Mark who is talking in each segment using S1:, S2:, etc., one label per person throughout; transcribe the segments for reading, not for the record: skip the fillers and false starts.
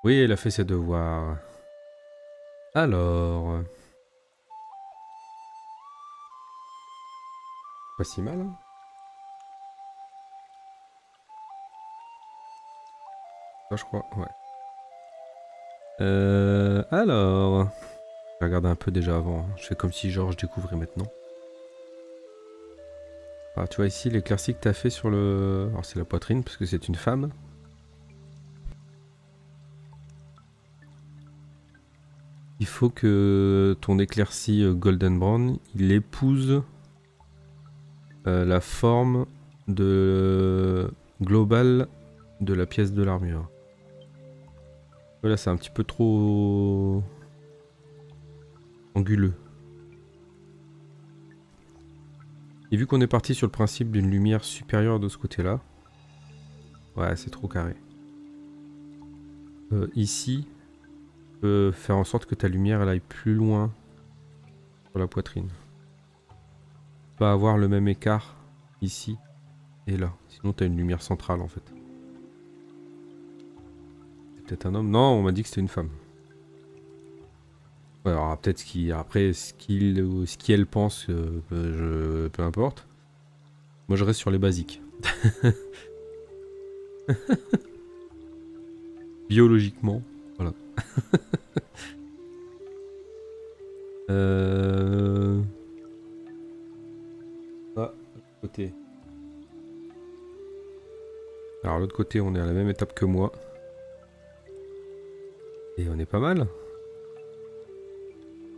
S1: Oui, elle a fait ses devoirs. Alors... Pas si mal, hein. Ça, je crois, ouais. Alors... J'ai regardé un peu déjà avant, hein. Je fais comme si genre je découvrais maintenant. Ah, tu vois ici l'éclaircie que t'as fait sur le... Alors c'est la poitrine parce que c'est une femme. Il faut que ton éclaircie Golden Brown, il épouse la forme de globale de la pièce de l'armure. Voilà, c'est un petit peu trop anguleux. Et vu qu'on est parti sur le principe d'une lumière supérieure de ce côté-là, ouais, c'est trop carré. Ici, tu peux faire en sorte que ta lumière elle aille plus loin sur la poitrine. Pas avoir le même écart ici et là. Sinon, tu as une lumière centrale en fait. C'est peut-être un homme? Non, on m'a dit que c'était une femme. Ouais, alors peut-être après ce qu'elle pense, peu importe. Moi, je reste sur les basiques. Biologiquement, voilà. euh... Ah, côté. Alors l'autre côté, on est à la même étape que moi. Et on est pas mal.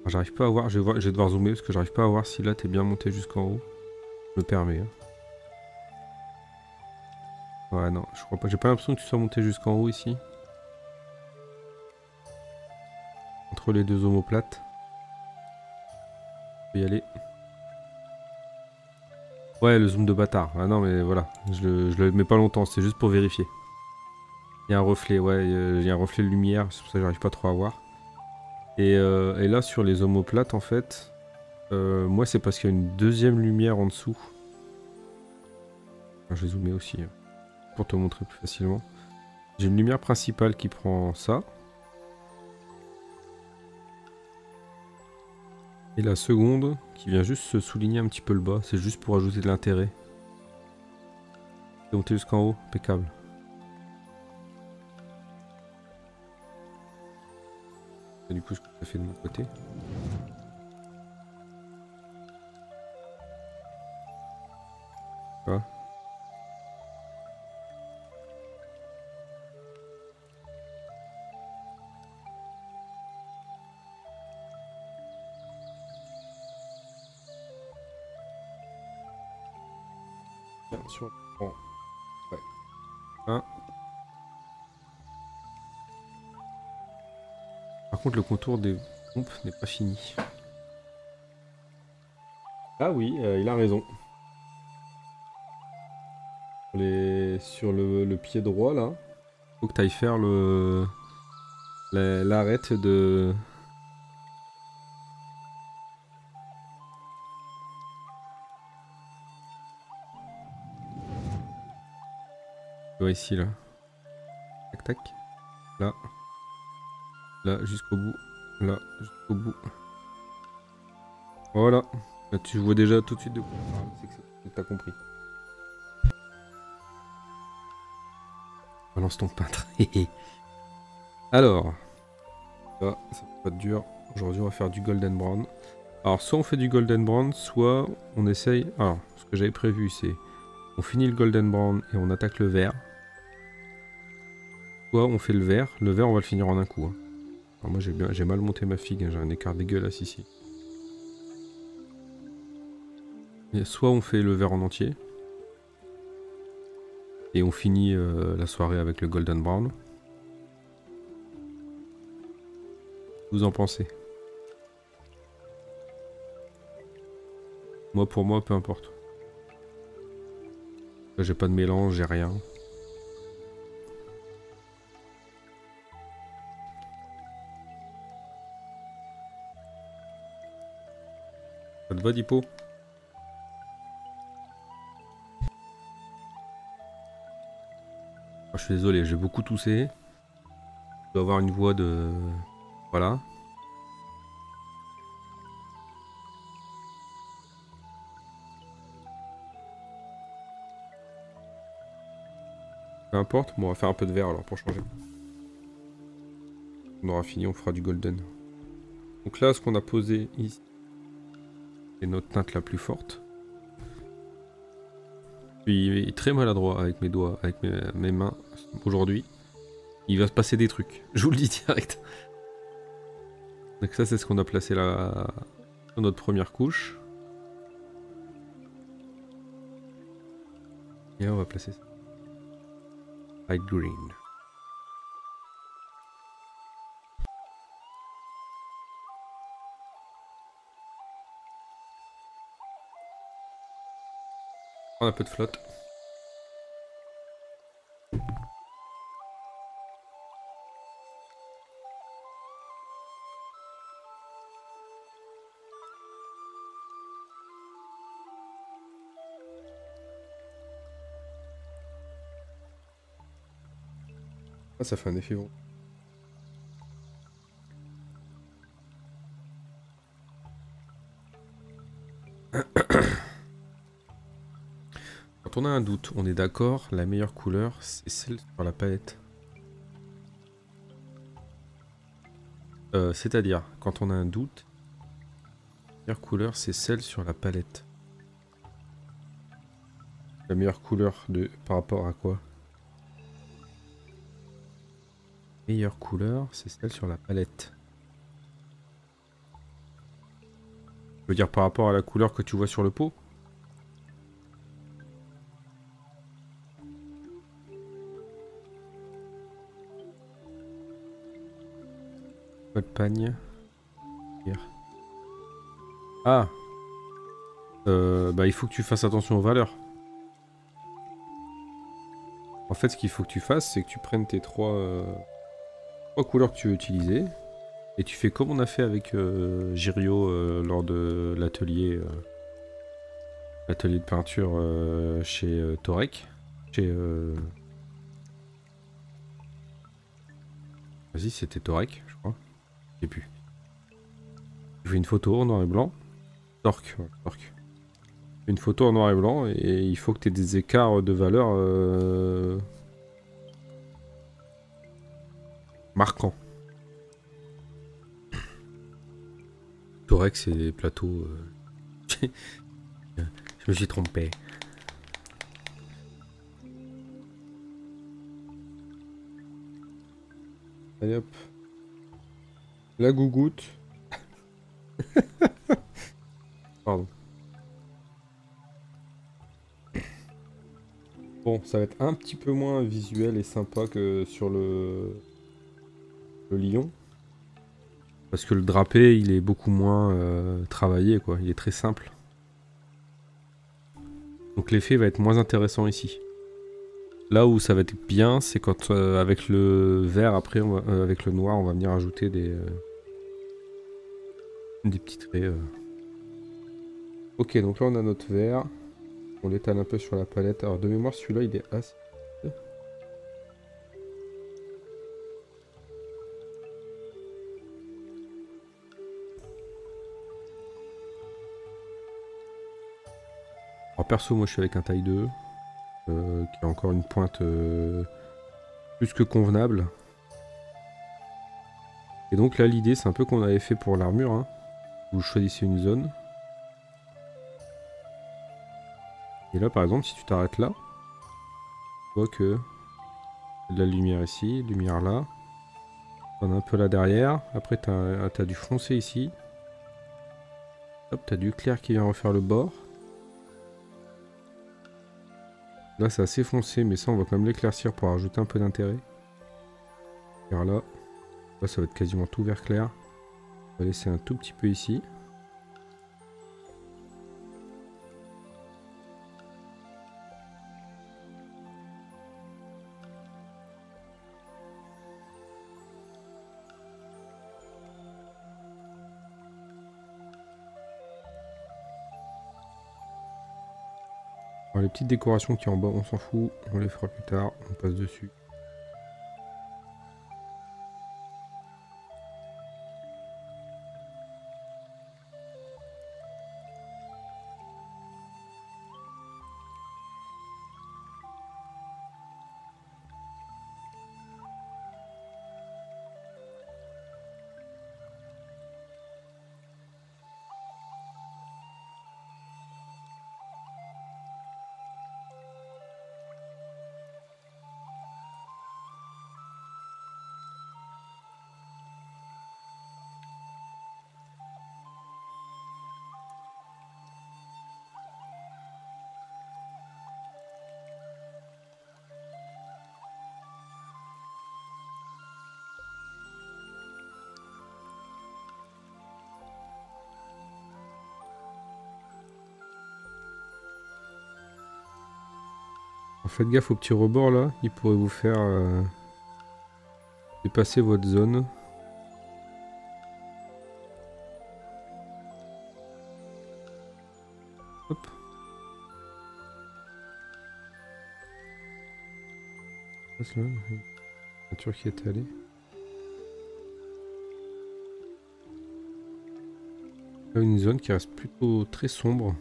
S1: J'arrive pas à voir, je vais devoir zoomer parce que j'arrive pas à voir si là t'es bien monté jusqu'en haut. Je me permets. Hein. Ouais, non, je crois pas. J'ai pas l'impression que tu sois monté jusqu'en haut ici. Entre les deux omoplates. Je vais y aller. Ouais, le zoom de bâtard. Ah non, mais voilà. Je le mets pas longtemps, c'est juste pour vérifier. Il y a un reflet, ouais, il y a un reflet de lumière, c'est pour ça que j'arrive pas trop à voir. Et là, sur les omoplates, en fait, moi, c'est parce qu'il y a une deuxième lumière en dessous. Enfin, je vais zoomer aussi, pour te montrer plus facilement. J'ai une lumière principale qui prend ça. Et la seconde, qui vient juste se souligner un petit peu le bas, c'est juste pour ajouter de l'intérêt. C'est monté jusqu'en haut, impeccable. Et du coup, ce que ça fait de mon côté. Voilà. Bien sûr. Bon, ouais. Un. Par contre, le contour des pompes n'est pas fini. Ah oui, il a raison. Sur le pied droit, là, faut que tu ailles faire l'arête de... Tu vois ici, là. Tac, tac. Là. Là, jusqu'au bout. Là, jusqu'au bout. Voilà. Là, tu vois déjà tout de suite de quoi on parle. C'est que t'as compris. Balance ton peintre. Alors. Ça va pas être dur. Aujourd'hui, on va faire du golden brown. Alors, soit on fait du golden brown, soit on essaye... Alors, ce que j'avais prévu, c'est... On finit le golden brown et on attaque le vert. Soit on fait le vert. Le vert, on va le finir en un coup. Hein. Alors moi, j'ai mal monté ma figue. Hein. J'ai un écart dégueulasse ici. Et soit on fait le vert en entier. Et on finit la soirée avec le golden brown. Vous en pensez? Moi, pour moi, peu importe. Là, j'ai pas de mélange, j'ai rien. Ça te va, Dipo? Je suis désolé, j'ai beaucoup toussé. dois avoir une voie de... Voilà. Peu importe, bon, on va faire un peu de vert alors pour changer. On aura fini, on fera du golden. Donc là, ce qu'on a posé ici, c'est notre teinte la plus forte. Je suis très maladroit avec mes doigts, avec mes mains aujourd'hui. Il va se passer des trucs, je vous le dis direct. Donc ça, c'est ce qu'on a placé là, sur notre première couche. Et là, on va placer ça. Light green. On a un peu de flotte. Ah, ça fait un effet bon. Quand on a un doute, on est d'accord, la meilleure couleur, c'est celle sur la palette. C'est-à-dire, quand on a un doute, la meilleure couleur, c'est celle sur la palette. La meilleure couleur de par rapport à quoi? Meilleure couleur, c'est celle sur la palette. Je veux dire par rapport à la couleur que tu vois sur le pot? Pas de pagne. Ah, bah il faut que tu fasses attention aux valeurs. En fait, ce qu'il faut que tu fasses, c'est que tu prennes tes trois couleurs que tu veux utiliser. Et tu fais comme on a fait avec Girio lors de l'atelier de peinture chez Torek. Chez... Vas-y, c'était Torek, je crois. Je sais plus. Tu fais une photo en noir et blanc. Torque, ouais, Torque. Une photo en noir et blanc et il faut que tu aies des écarts de valeur marquants. Torek, c'est des plateaux... je me suis trompé. Allez hop. La gougoute. Pardon. Bon, ça va être un petit peu moins visuel et sympa que sur le lion. Parce que le drapé, il est beaucoup moins travaillé, quoi. Il est très simple. Donc l'effet va être moins intéressant ici. Là où ça va être bien, c'est quand avec le vert, après, avec le noir, on va venir ajouter des petits traits. Ok, donc là on a notre vert. On l'étale un peu sur la palette. Alors de mémoire, celui-là, il est assez... Alors perso, moi je suis avec un taille 2. Qui a encore une pointe plus que convenable. Et donc là, l'idée, c'est un peu qu'on avait fait pour l'armure. Hein. Vous choisissez une zone. Et là, par exemple, si tu t'arrêtes là, tu vois que de la lumière ici, lumière là. T'en as un peu là derrière. Après, t'as du foncé ici. Hop, t'as du clair qui vient refaire le bord. Là, c'est assez foncé, mais ça, on va quand même l'éclaircir pour rajouter un peu d'intérêt. Vers là. Là, ça va être quasiment tout vert clair. On va laisser un tout petit peu ici. Alors, les petites décorations qui sont en bas, on s'en fout. On les fera plus tard. On passe dessus. Faites gaffe au petit rebord là, il pourrait vous faire dépasser votre zone. Hop. Passe là, la voiture qui est allée. Là, une zone qui reste plutôt très sombre.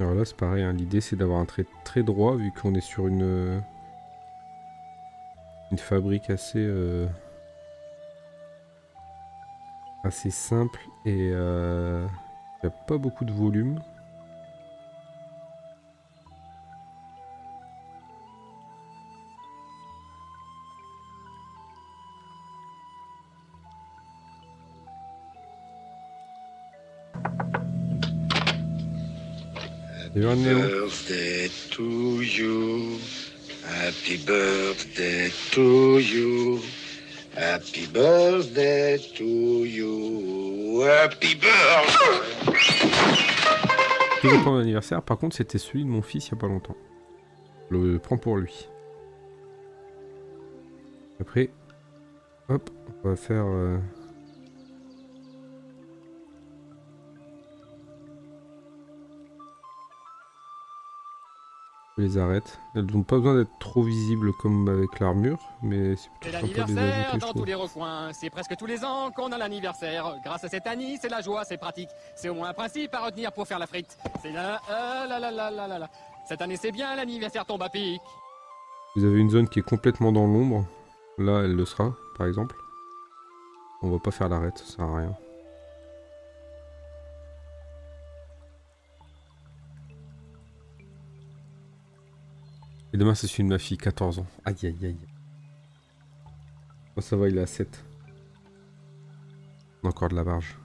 S1: Alors là c'est pareil, hein, l'idée c'est d'avoir un trait très droit vu qu'on est sur une fabrique assez simple et il n'y a pas beaucoup de volume.
S2: Happy birthday to you. Happy birthday to you. Happy birthday to you. Happy birthday.
S1: Toujours pas mon anniversaire, par contre c'était celui de mon fils il y a pas longtemps. Je le prends pour lui. Après, hop, on va faire... Je les arrête. Elles n'ont pas besoin d'être trop visibles comme avec l'armure, mais c'est plutôt sympa de les ajouter, je
S3: dans
S1: trouve.
S3: tous les recoins. C'est presque tous les ans qu'on a l'anniversaire. Grâce à cette Annie, c'est la joie, c'est pratique. C'est au moins un principe à retenir pour faire la frite. C'est là. Cette année, c'est bien, l'anniversaire tombe à pic.
S1: Vous avez une zone qui est complètement dans l'ombre. Là, elle le sera, par exemple. On va pas faire l'arrête, ça sert à rien. Et demain, c'est celui de ma fille, 14 ans. Aïe aïe aïe. Oh, ça va, il est à 7. On a encore de la marge.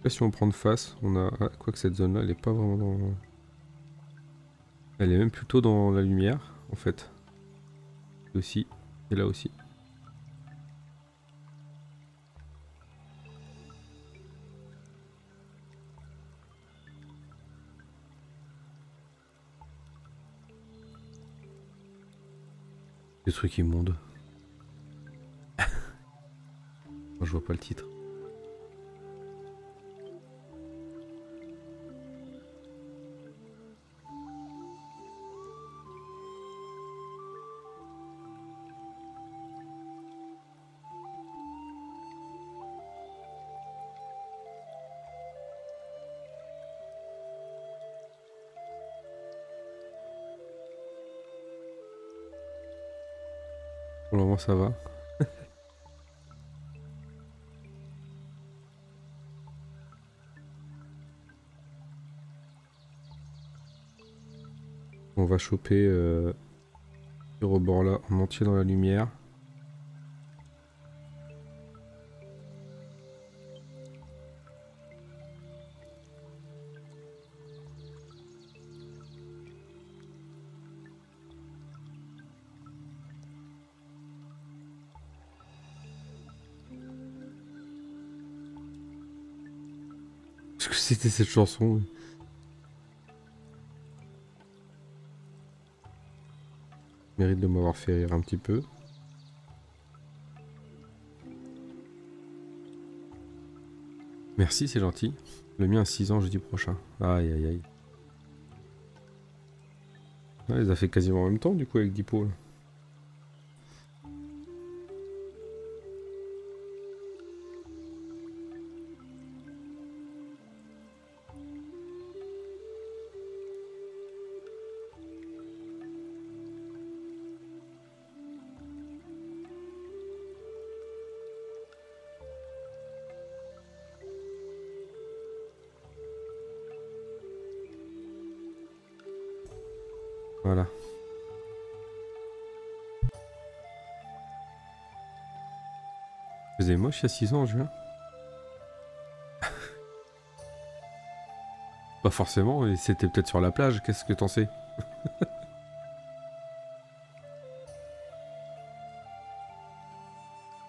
S1: Là, si on prend de face, on a... Ah, quoi que cette zone-là, elle est pas vraiment dans... Elle est même plutôt dans la lumière, en fait. Et aussi, et là aussi. Des trucs immondes. Je vois pas le titre. Pour le moment ça va. On va choper ce rebord là en entier dans la lumière. Qu'est-ce que c'était cette chanson? Mérite de m'avoir fait rire un petit peu. Merci, c'est gentil. Le mien a 6 ans jeudi prochain. Aïe aïe aïe. Ouais, il les a fait quasiment en même temps du coup avec Dipo. Là. Voilà. Vous avez moche il y a 6 ans en juin. Pas forcément, et c'était peut-être sur la plage, qu'est-ce que t'en sais?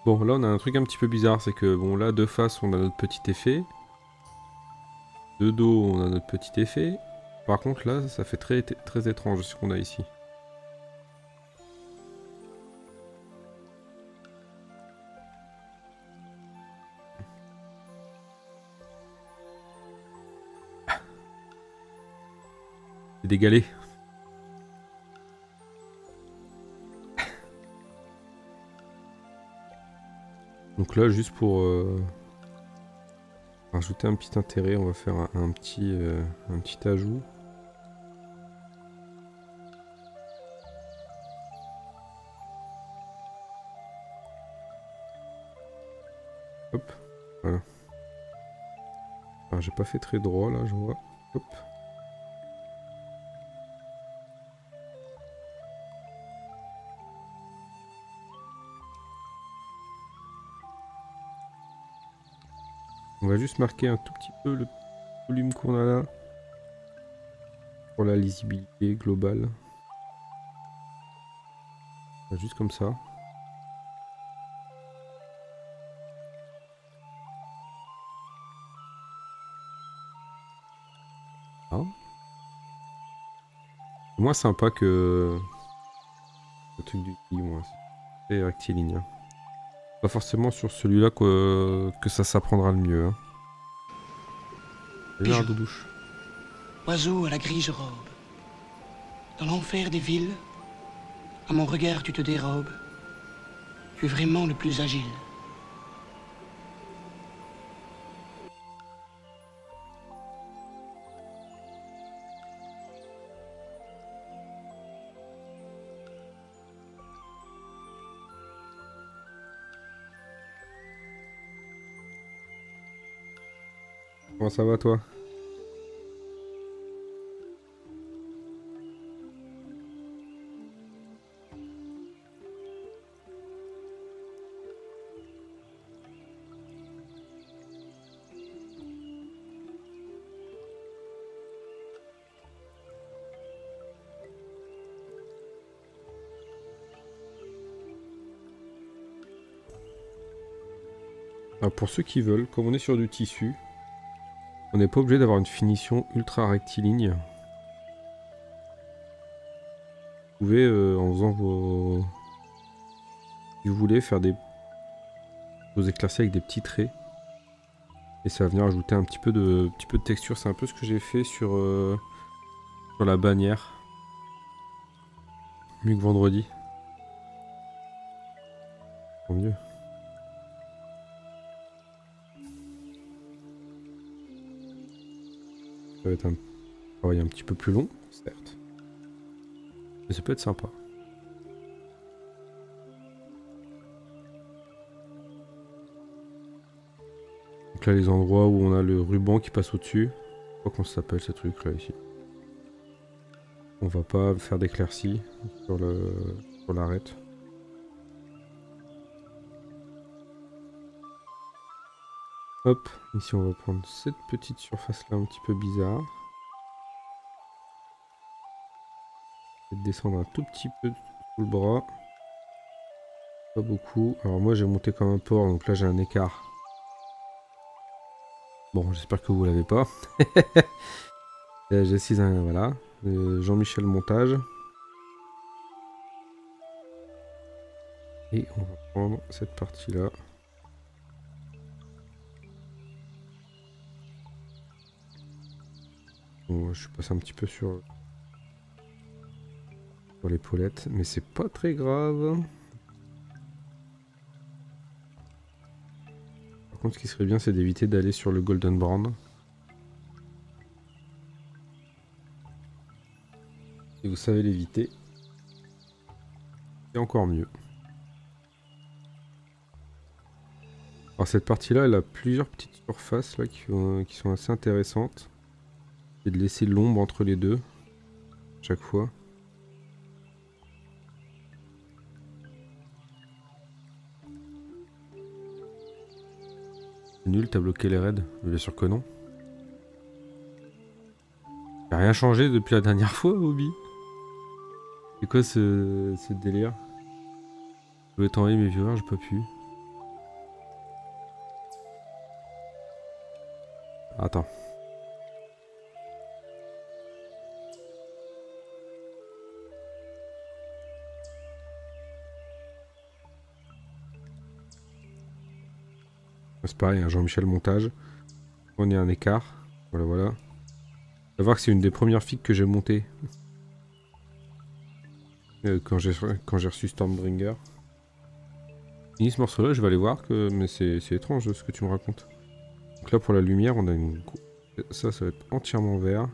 S1: Bon, là on a un truc un petit peu bizarre, c'est que bon là de face on a notre petit effet. De dos on a notre petit effet. Par contre là ça fait très étrange ce qu'on a ici. C'est des galets. Donc là juste pour rajouter un petit intérêt, on va faire un petit ajout. Hop, voilà. Alors j'ai pas fait très droit là, je vois. Hop. On va juste marquer un tout petit peu le volume qu'on a là. Pour la lisibilité globale. Juste comme ça. Ah. C'est moins sympa que le truc du moi. C'est rectiligne. Hein. Pas forcément sur celui-là que ça s'apprendra le mieux. Hein.
S4: Pigeon.
S1: Douche.
S4: Oiseau à la grise robe. Dans l'enfer des villes, à mon regard tu te dérobes. Tu es vraiment le plus agile.
S1: Comment ça va toi? Alors pour ceux qui veulent, comme on est sur du tissu, on n'est pas obligé d'avoir une finition ultra rectiligne. Vous pouvez, en faisant vos... Si vous voulez, faire vos éclaircies avec des petits traits. Et ça va venir ajouter un petit peu de texture. C'est un peu ce que j'ai fait sur la bannière. Mieux que vendredi. Tant mieux. Ça va être un travail un petit peu plus long, certes. Mais ça peut être sympa. Donc là, les endroits où on a le ruban qui passe au-dessus. Je sais pas comment ça s'appelle ce truc là ici. On va pas faire d'éclaircie sur l'arête. Hop, ici on va prendre cette petite surface là un petit peu bizarre. Et descendre un tout petit peu sous le bras. Pas beaucoup. Alors moi j'ai monté comme un porc, donc là j'ai un écart. Bon, j'espère que vous l'avez pas. J'ai un voilà. Jean-Michel montage. Et on va prendre cette partie là. Bon, je suis passé un petit peu sur l'épaulette, mais c'est pas très grave. Par contre, ce qui serait bien, c'est d'éviter d'aller sur le Golden Brown. Si vous savez l'éviter, c'est encore mieux. Alors cette partie-là, elle a plusieurs petites surfaces là, qui sont assez intéressantes. C'est de laisser l'ombre entre les deux, chaque fois. C'est nul, t'as bloqué les raids. Bien sûr que non. Y'a rien changé depuis la dernière fois, Obi? C'est quoi ce délire? Je voulais t'envoyer mes viewers, j'ai pas pu. Attends. C'est pareil, hein, Jean-Michel Montage. On est un écart. Voilà, voilà. On va voir que c'est une des premières figues que j'ai montées. Quand j'ai reçu Stormbringer. Fini ce morceau-là, je vais aller voir que... Mais c'est étrange ce que tu me racontes. Donc là, pour la lumière, on a une... Ça va être entièrement vert.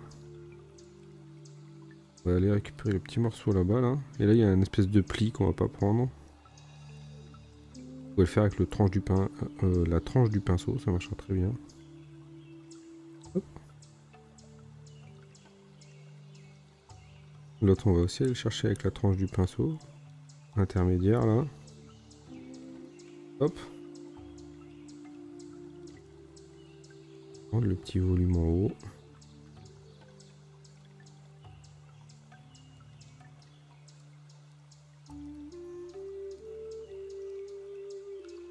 S1: On va aller récupérer le petit morceau là-bas, là. Et là, il y a une espèce de pli qu'on va pas prendre. On va le faire avec le tranche du la tranche du pinceau, ça marchera très bien. Hop. L'autre, on va aussi aller le chercher avec la tranche du pinceau. Intermédiaire, là. Hop. Prendre le petit volume en haut.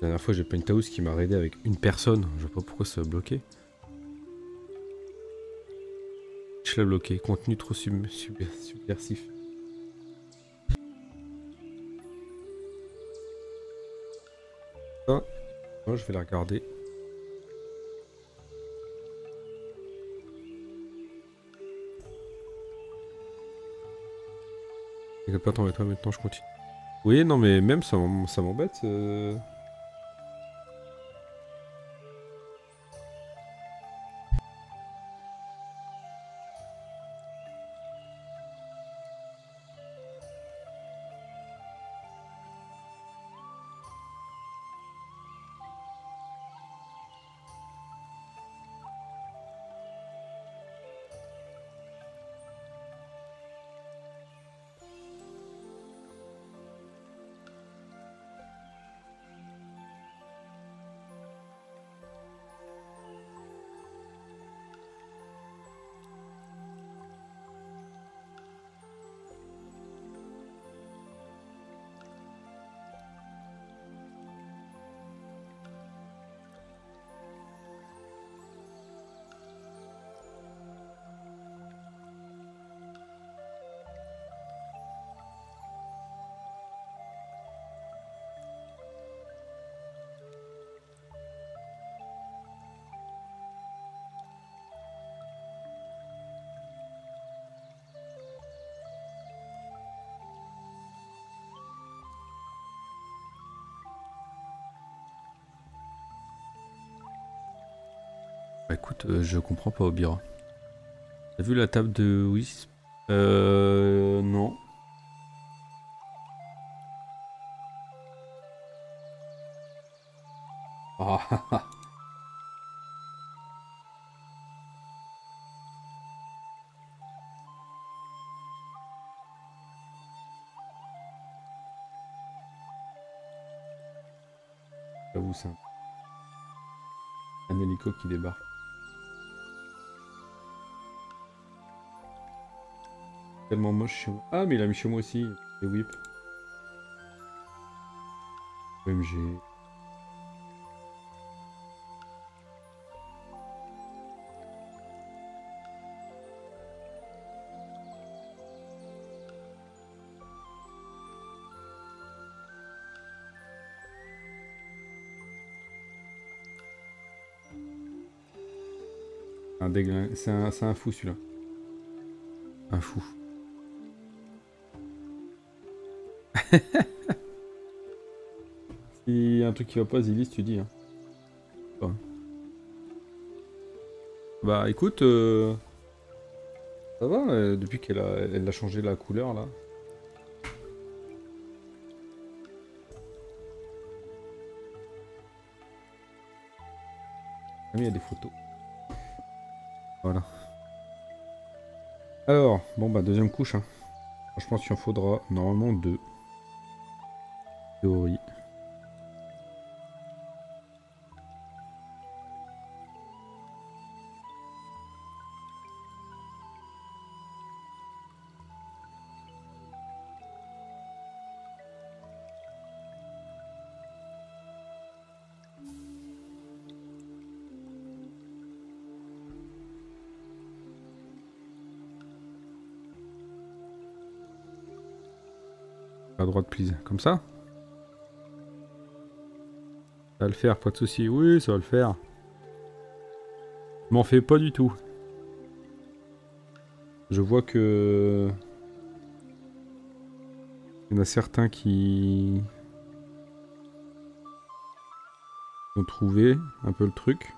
S1: La dernière fois, j'ai Paint House qui m'a raidé avec une personne. Je sais pas pourquoi ça a bloqué. Je l'ai bloqué. Contenu trop subversif. Ah, moi, je vais la regarder. T'inquiète pas, t'en toi maintenant, je continue. Oui, non, mais même ça m'embête. Bah écoute, je comprends pas, Obira. T'as vu la table de Wisp? Non. Ah, ah, ah. J'avoue, c'est un hélico qui débarque. Tellement moche chez moi. Ah, mais il a mis chez moi aussi. Les whips. OMG. Un déglingue. C'est un fou celui-là. Un fou. S'il y a un truc qui va pas, Zilis, tu dis. Hein. Ouais. Bah écoute, ça va, depuis elle a changé la couleur là. Ah, il y a des photos. Voilà. Alors, bon bah deuxième couche. Hein. Je pense qu'il en faudra normalement 2. Théorie. À droite, please. Comme ça? Ça va le faire, pas de soucis. Oui, ça va le faire. M'en fais pas du tout. Je vois que... Il y en a certains qui... ont trouvé un peu le truc.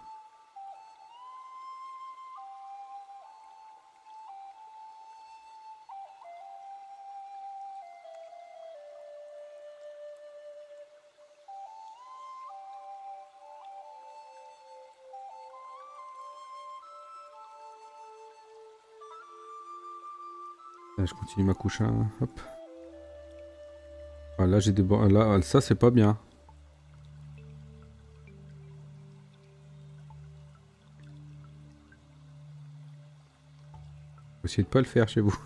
S1: Là, je continue ma couche, hein. Hop. Ah, là, j'ai des... Là, ça, c'est pas bien. Essayez de pas le faire chez vous.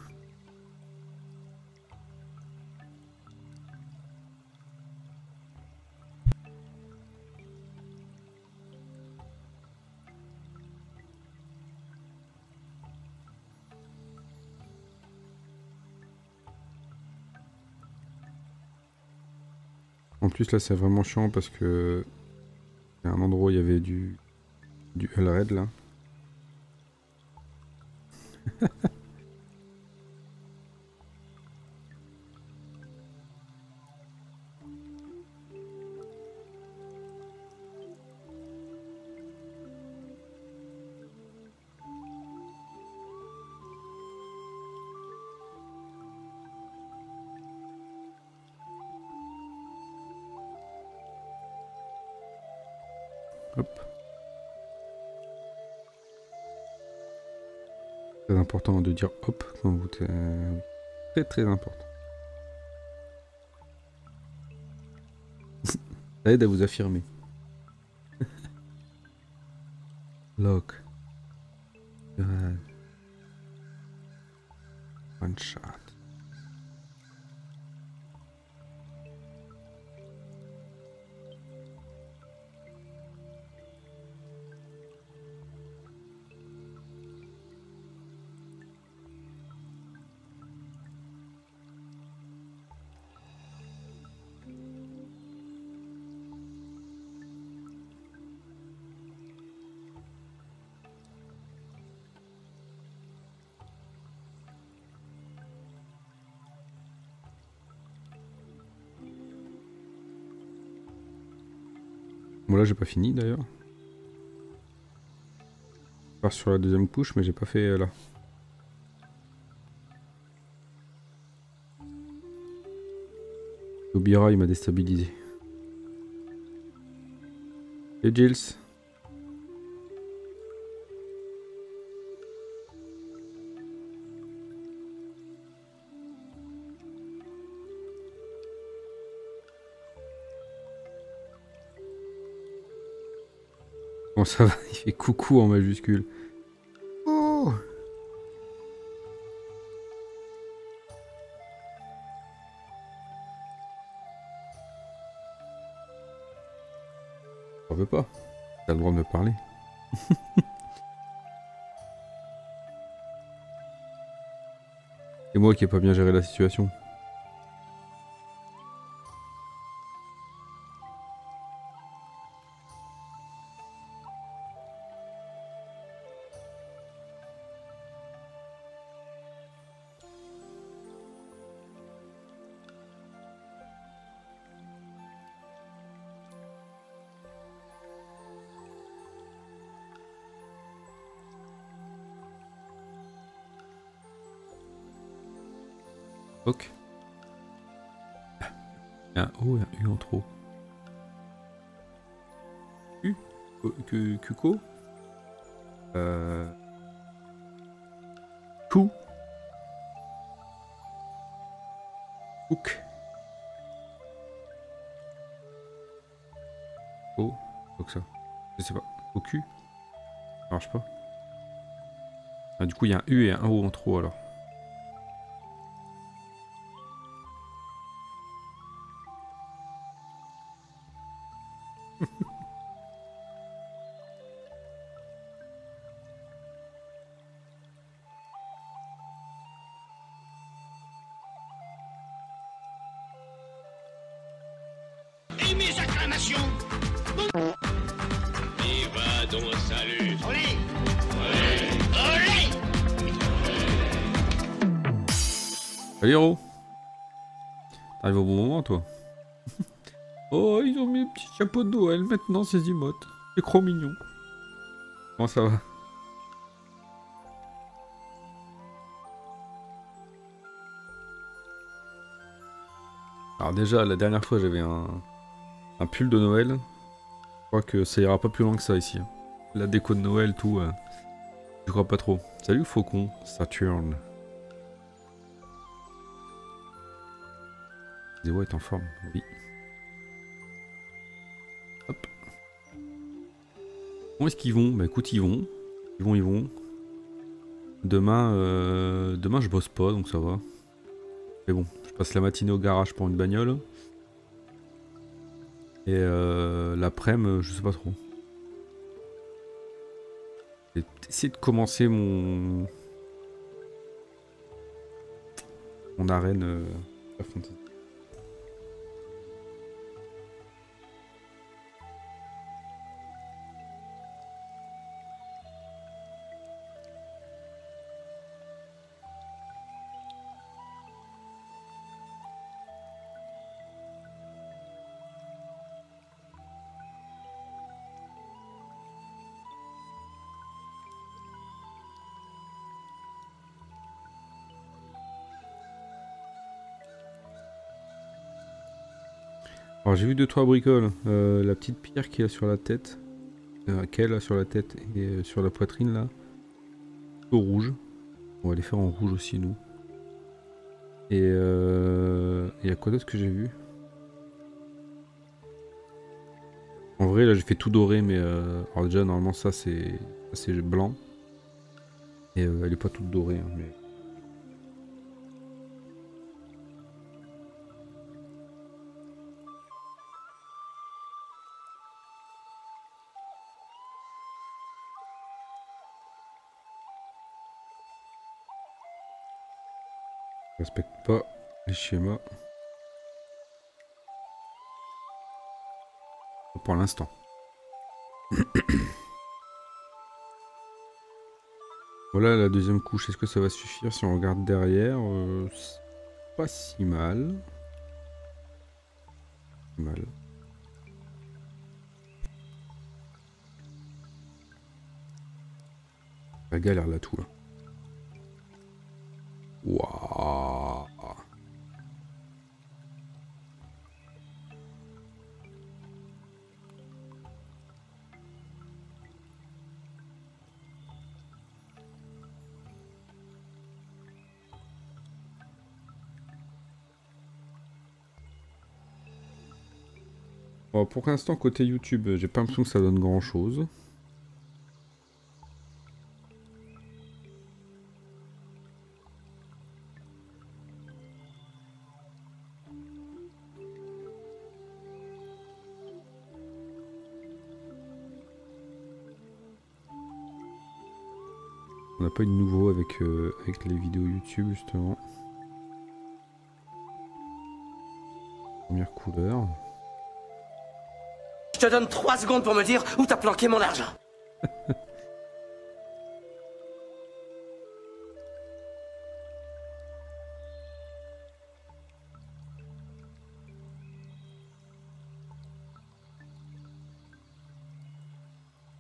S1: En plus là c'est vraiment chiant parce que il y a un endroit où il y avait du Hull Red là. Hop. Très important de dire hop quand vous... Très très important. Ça aide à vous affirmer. Lock. One shot. Bon là j'ai pas fini d'ailleurs. Je pars sur la deuxième couche mais j'ai pas fait là. Obira il m'a déstabilisé. Et Gilles. Bon ça va, il fait coucou en majuscule. Oh! J'en veux pas. T'as le droit de me parler. C'est moi qui ai pas bien géré la situation. Ok. Il y a un O et un U en trop. U? Cuco? Cou? Hook? O? Donc ça. Je sais pas. Au cul? Ça marche pas. Ah, du coup, il y a un U et un O en trop alors.
S2: acclamation. Et va donc, salut. Olé. Olé.
S1: Salut héros. T'arrives au bon moment toi. Oh, ils ont mis le petit chapeau de Noël maintenant, ces emotes. C'est trop mignon. Comment ça va? Alors déjà, la dernière fois, j'avais un pull de Noël. Je crois que ça ira pas plus loin que ça ici. La déco de Noël, tout. Je crois pas trop. Salut Faucon, Saturne. Zéro est en forme, oui. Hop. Où est-ce qu'ils vont? Bah écoute, ils vont. Ils vont. Demain, je bosse pas, donc ça va. Mais bon, je passe la matinée au garage pour une bagnole. Et l'après-midi, je sais pas trop. J'ai essayé de commencer mon arène fantasy. Alors j'ai vu 2-3 bricoles. La petite pierre qu'il a sur la tête. Qu'elle a sur la tête et sur la poitrine là. Au rouge. On va les faire en rouge aussi nous. Et il y a quoi d'autre que j'ai vu? En vrai là j'ai fait tout doré mais alors déjà normalement ça c'est blanc. Et elle est pas toute dorée hein, mais... Je respecte pas les schémas. Pour l'instant. Voilà la deuxième couche. Est-ce que ça va suffire si on regarde derrière? C'est pas si mal. La galère là tout là. Waouh. Bon, pour l'instant côté YouTube, j'ai pas l'impression que ça donne grand chose. On n'a pas eu de nouveau avec les vidéos YouTube justement. Première couleur.
S5: Je te donne 3 secondes pour me dire où t'as planqué mon argent.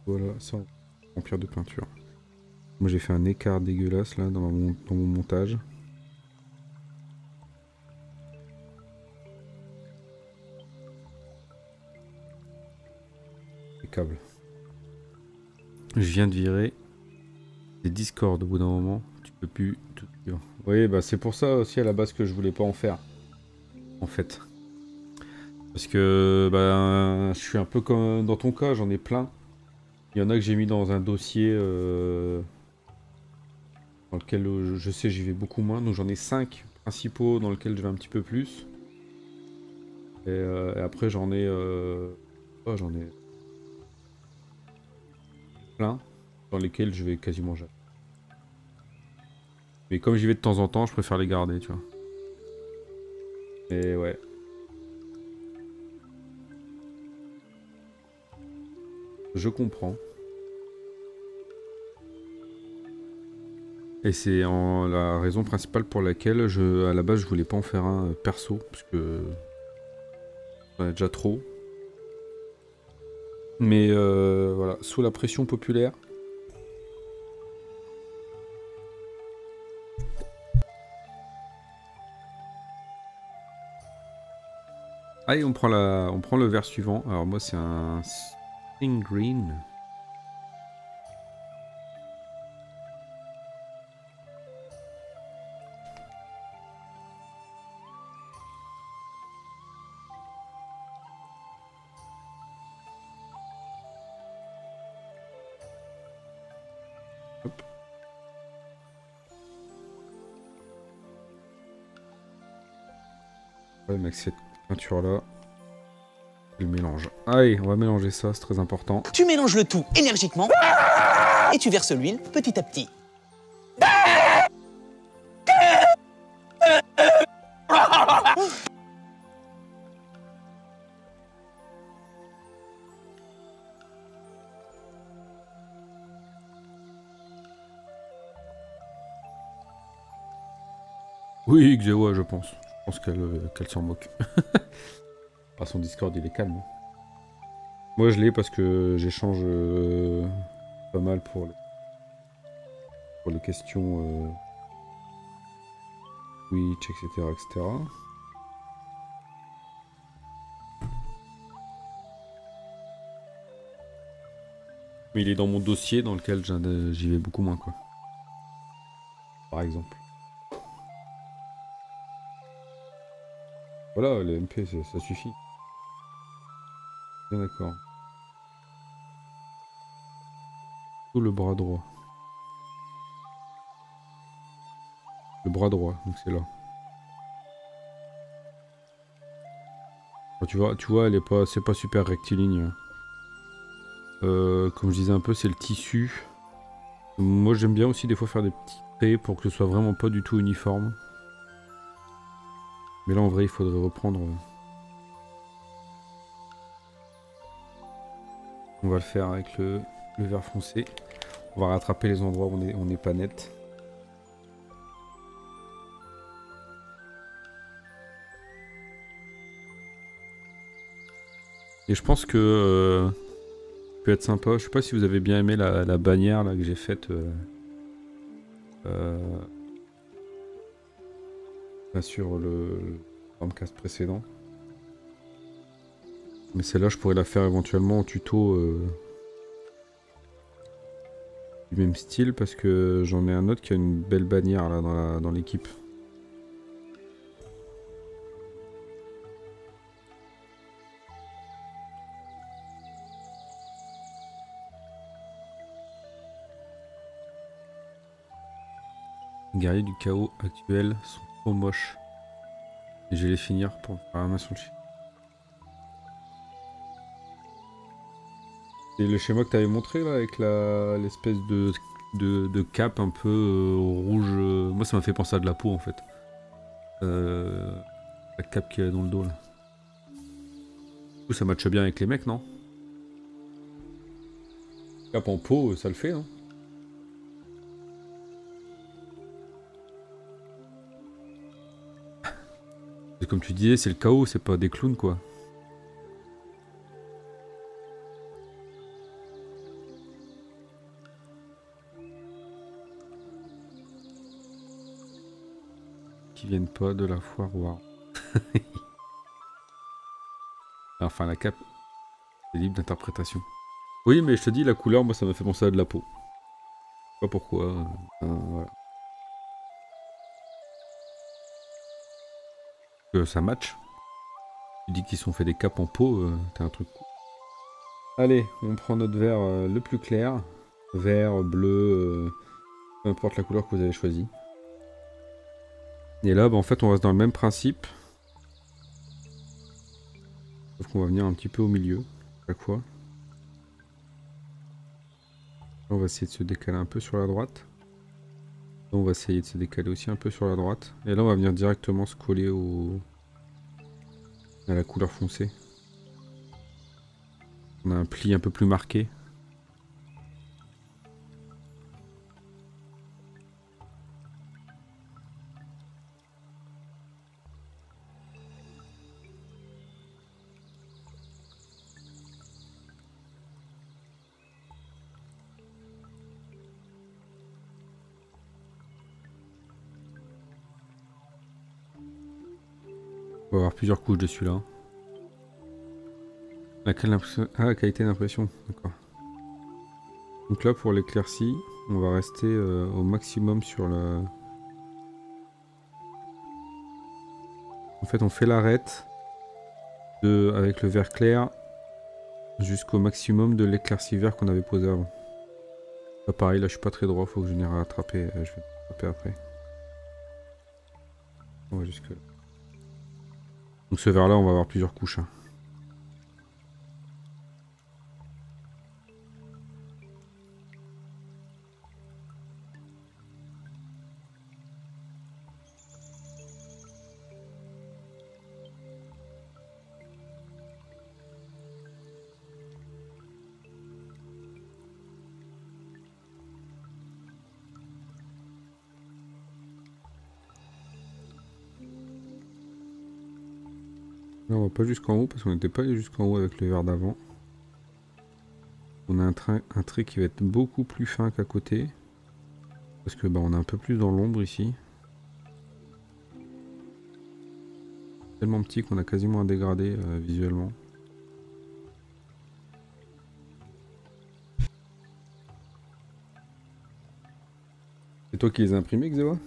S1: Voilà, ça en pierre de peinture. Moi j'ai fait un écart dégueulasse là dans mon montage. Les câbles. Je viens de virer des Discord au bout d'un moment. Tu peux plus tout suivre. Vous voyez, bah c'est pour ça aussi à la base que je voulais pas en faire. En fait. Parce que bah, je suis un peu comme dans ton cas, j'en ai plein. Il y en a que j'ai mis dans un dossier dans lequel je sais j'y vais beaucoup moins. Donc j'en ai 5 principaux dans lesquels je vais un petit peu plus. Et après j'en ai plein dans lesquels je vais quasiment jamais. Mais comme j'y vais de temps en temps, je préfère les garder, tu vois. Et ouais. Je comprends. Et c'est la raison principale pour laquelle à la base je voulais pas en faire un perso, parce que j'en ai déjà trop. Mais voilà, sous la pression populaire. Allez, on prend le vert suivant. Alors moi c'est un Spring Green. Hop. Ouais, mais avec cette peinture là, le mélange. Allez, on va mélanger ça, c'est très important.
S6: Tu mélanges le tout énergiquement et tu verses l'huile petit à petit.
S1: Oui, Xewa, je pense. Je pense qu'elle s'en moque. Ah, son Discord, il est calme. Moi, je l'ai parce que j'échange pas mal pour les questions Twitch, etc., etc. Mais il est dans mon dossier dans lequel j'y vais beaucoup moins, quoi. Par exemple. Voilà, les MP, ça suffit. Bien d'accord. Tout le bras droit. Le bras droit, donc c'est là. Alors, tu vois, c'est pas super rectiligne. Comme je disais un peu, c'est le tissu. Moi, j'aime bien aussi des fois faire des petits traits pour que ce soit vraiment pas du tout uniforme. Mais là, en vrai, il faudrait reprendre. On va le faire avec le vert foncé. On va rattraper les endroits où on n'est pas net. Et je pense que peut être sympa. Je sais pas si vous avez bien aimé la bannière là, que j'ai faite sur le Stormcast précédent. Mais celle-là, je pourrais la faire éventuellement en tuto du même style parce que j'en ai un autre qui a une belle bannière là dans l'équipe. Les guerriers du chaos actuels sont trop moches. Et je vais les finir pour faire la main sur le chien. C'est le schéma que tu avais montré là avec l'espèce de cape un peu rouge. Moi ça m'a fait penser à de la peau en fait. La cape qu'il y a dans le dos là. Du coup ça matche bien avec les mecs, non? Cape en peau, ça le fait, non? Comme tu disais, c'est le chaos, c'est pas des clowns quoi. Qui viennent pas de la foire War. Enfin la cape, c'est libre d'interprétation. Oui mais je te dis, la couleur, moi ça m'a fait penser à de la peau. Je sais pas pourquoi. Voilà. Ça match. Tu dis qu'ils sont fait des capes en peau, t'as un truc cool. Allez, on prend notre vert le plus clair. Vert, bleu, peu importe la couleur que vous avez choisie. Et là, bah, en fait, on reste dans le même principe. Sauf qu'on va venir un petit peu au milieu, chaque fois. Là, on va essayer de se décaler un peu sur la droite. Là, on va essayer de se décaler aussi un peu sur la droite. Et là, on va venir directement se coller à la couleur foncée. On a un pli un peu plus marqué. On va avoir plusieurs couches de celui-là. La qualité d'impression, d'accord. Donc là pour l'éclaircie, on va rester au maximum sur le... En fait on fait l'arête avec le vert clair jusqu'au maximum de l'éclaircie vert qu'on avait posé avant. Là, pareil, là je suis pas très droit, faut que je vienne rattraper, je vais rattraper après. On va jusque là. Donc ce vert là on va avoir plusieurs couches. Hein. Là on va pas jusqu'en haut parce qu'on n'était pas allé jusqu'en haut avec le verre d'avant. On a un trait qui va être beaucoup plus fin qu'à côté. Parce que bah, on est un peu plus dans l'ombre ici. Tellement petit qu'on a quasiment un dégradé visuellement. C'est toi qui les as imprimés, Xewa ?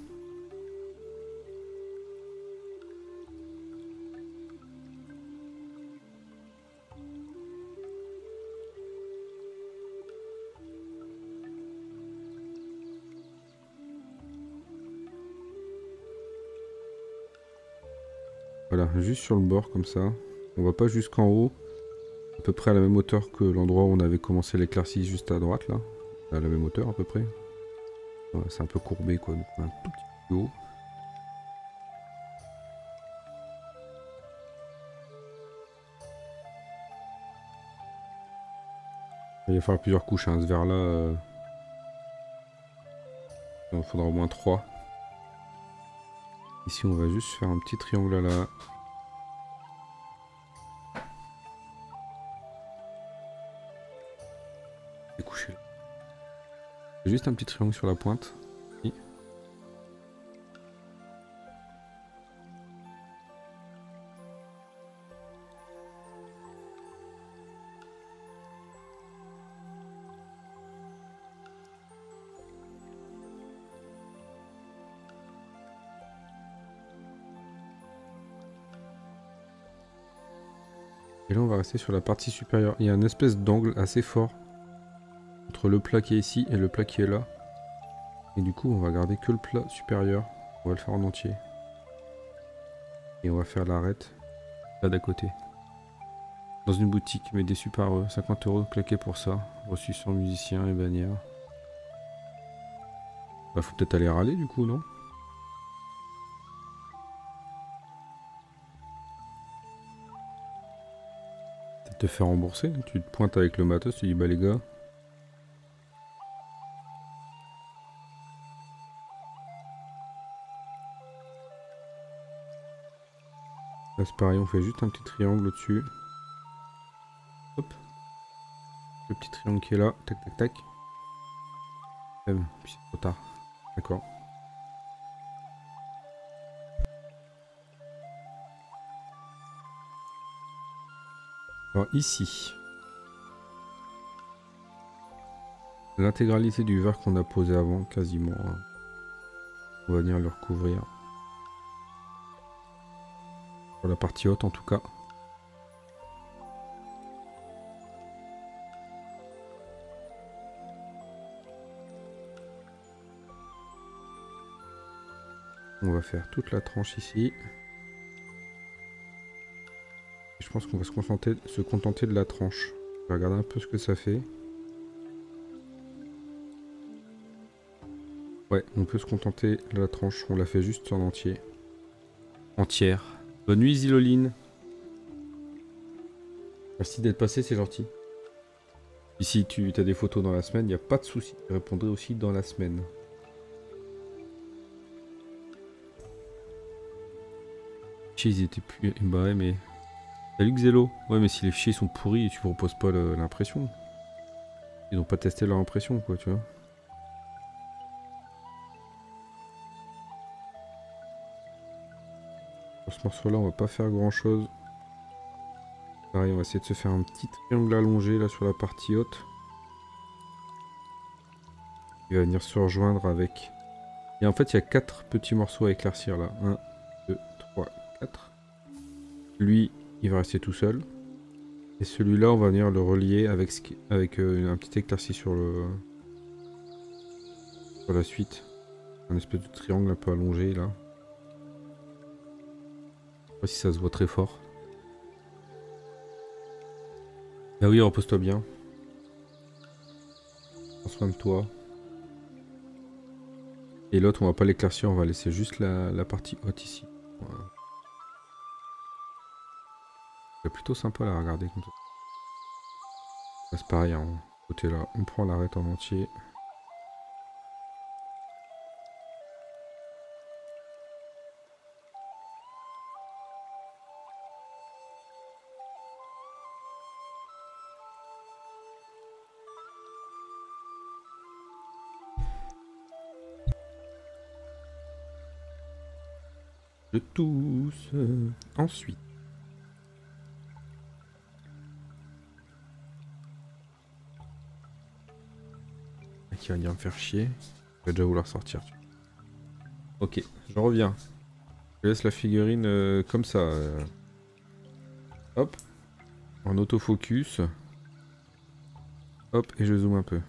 S1: Voilà, juste sur le bord comme ça. On va pas jusqu'en haut. À peu près à la même hauteur que l'endroit où on avait commencé l'éclaircie juste à droite là. À la même hauteur à peu près. Voilà, c'est un peu courbé quoi, donc un tout petit peu haut. Il va falloir plusieurs couches, hein. Ce verre là. Il en faudra au moins 3. Ici on va juste faire un petit triangle là. Et coucher là. Juste un petit triangle sur la pointe. Ici. Et là on va rester sur la partie supérieure. Il y a une espèce d'angle assez fort entre le plat qui est ici et le plat qui est là. Et du coup on va garder que le plat supérieur. On va le faire en entier. Et on va faire l'arête là d'à côté. Dans une boutique, mais déçu par 50 € claqué pour ça. Reçu sans musicien et bannière. Bah faut peut-être aller râler du coup, non? Te faire rembourser, tu te pointes avec le matos, tu dis bah les gars. Là c'est pareil, on fait juste un petit triangle au-dessus. Hop. Le petit triangle qui est là, tac tac tac. Puis c'est trop tard. D'accord. Alors ici, l'intégralité du verre qu'on a posé avant, quasiment, hein. On va venir le recouvrir. Pour la partie haute en tout cas. On va faire toute la tranche ici. Je pense qu'on va se contenter de la tranche. Je vais regarder un peu ce que ça fait. Ouais, on peut se contenter de la tranche. On l'a fait juste en entier. Entière. Bonne nuit Ziloline. Merci d'être passé, c'est gentil. Et si tu as des photos dans la semaine, il n'y a pas de souci. Je répondrai aussi dans la semaine. Ils étaient plus... Bah ouais mais... Salut Xelo. Ouais mais si les fichiers sont pourris, tu proposes pas l'impression. Ils n'ont pas testé leur impression quoi, tu vois. Sur ce morceau-là, on va pas faire grand-chose. Pareil, on va essayer de se faire un petit triangle allongé là sur la partie haute. Il va venir se rejoindre avec... Et en fait, il y a 4 petits morceaux à éclaircir là. 1, 2, 3, 4. Lui, il va rester tout seul. Et celui-là, on va venir le relier avec, un petit éclairci sur la suite. Un espèce de triangle un peu allongé là. Je sais pas si ça se voit très fort. Ah oui, repose-toi bien. Prends soin de toi. Et l'autre, on va pas l'éclaircir, on va laisser juste la partie haute ici. Voilà. C'est plutôt sympa à la regarder comme ça. C'est pareil, hein. Côté là, on prend l'arête en entier. Je tousse. Ensuite. Qui va venir me faire chier. Je vais déjà vouloir sortir. Ok, je reviens. Je laisse la figurine comme ça. Hop. En autofocus. Hop, et je zoome un peu.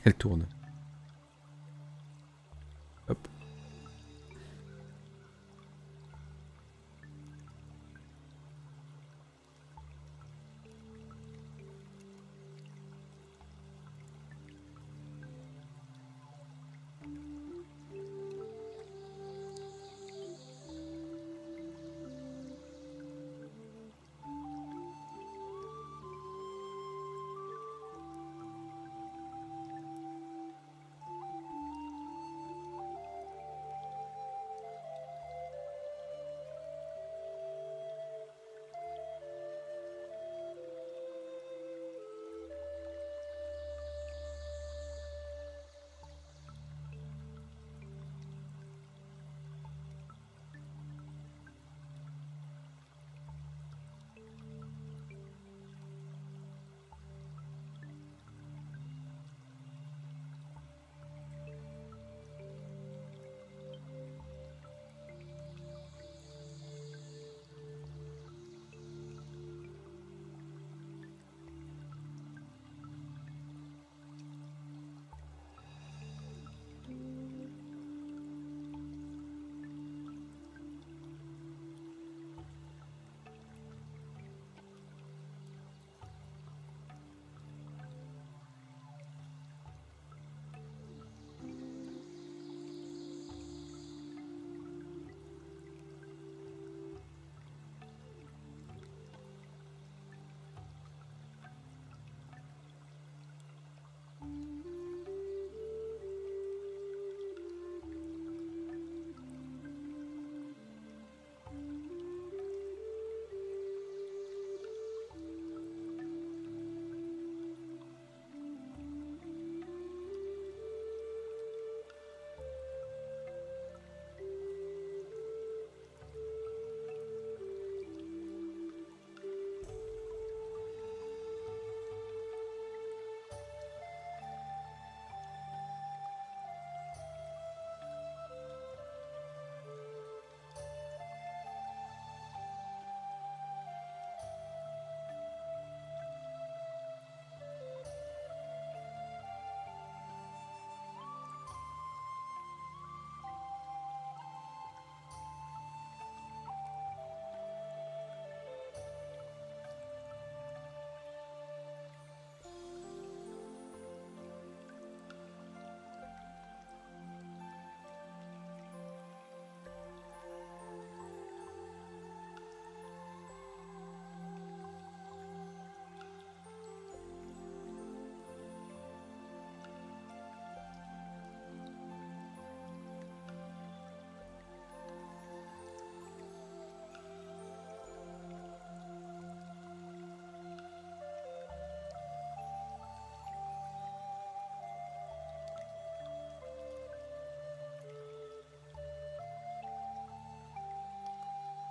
S1: Elle tourne. Hop.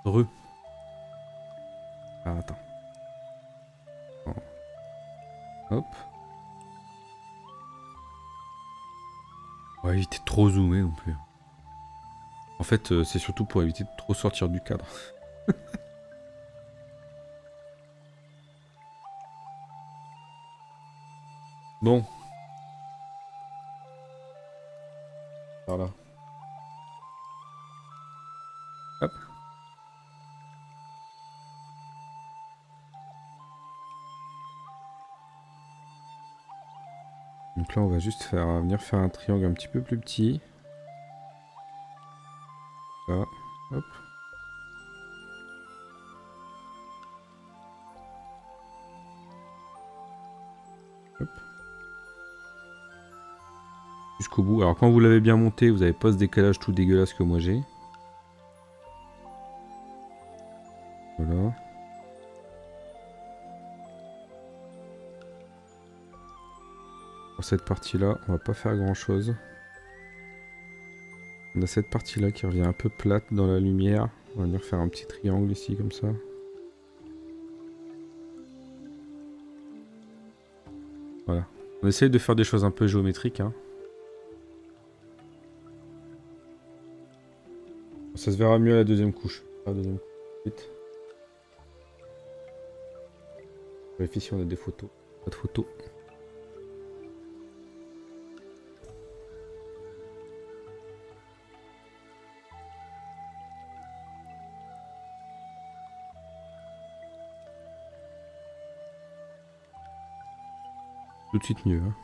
S1: Re. Ah, attends. Bon. Hop. On va éviter de trop zoomer non plus. En fait, c'est surtout pour éviter de trop sortir du cadre. Bon. Par là. Hop. Donc là, on va juste venir faire un triangle un petit peu plus petit. Là. Hop. Hop. Jusqu'au bout. Alors quand vous l'avez bien monté, vous n'avez pas ce décalage tout dégueulasse que moi j'ai. Voilà. Pour cette partie-là, on va pas faire grand-chose. On a cette partie-là qui revient un peu plate dans la lumière. On va venir faire un petit triangle ici, comme ça. Voilà. On essaye de faire des choses un peu géométriques, hein. Ça se verra mieux à la deuxième couche. La deuxième couche. Vite. Vérifie si on a des photos. Pas de photos. Tout de suite mieux, hein.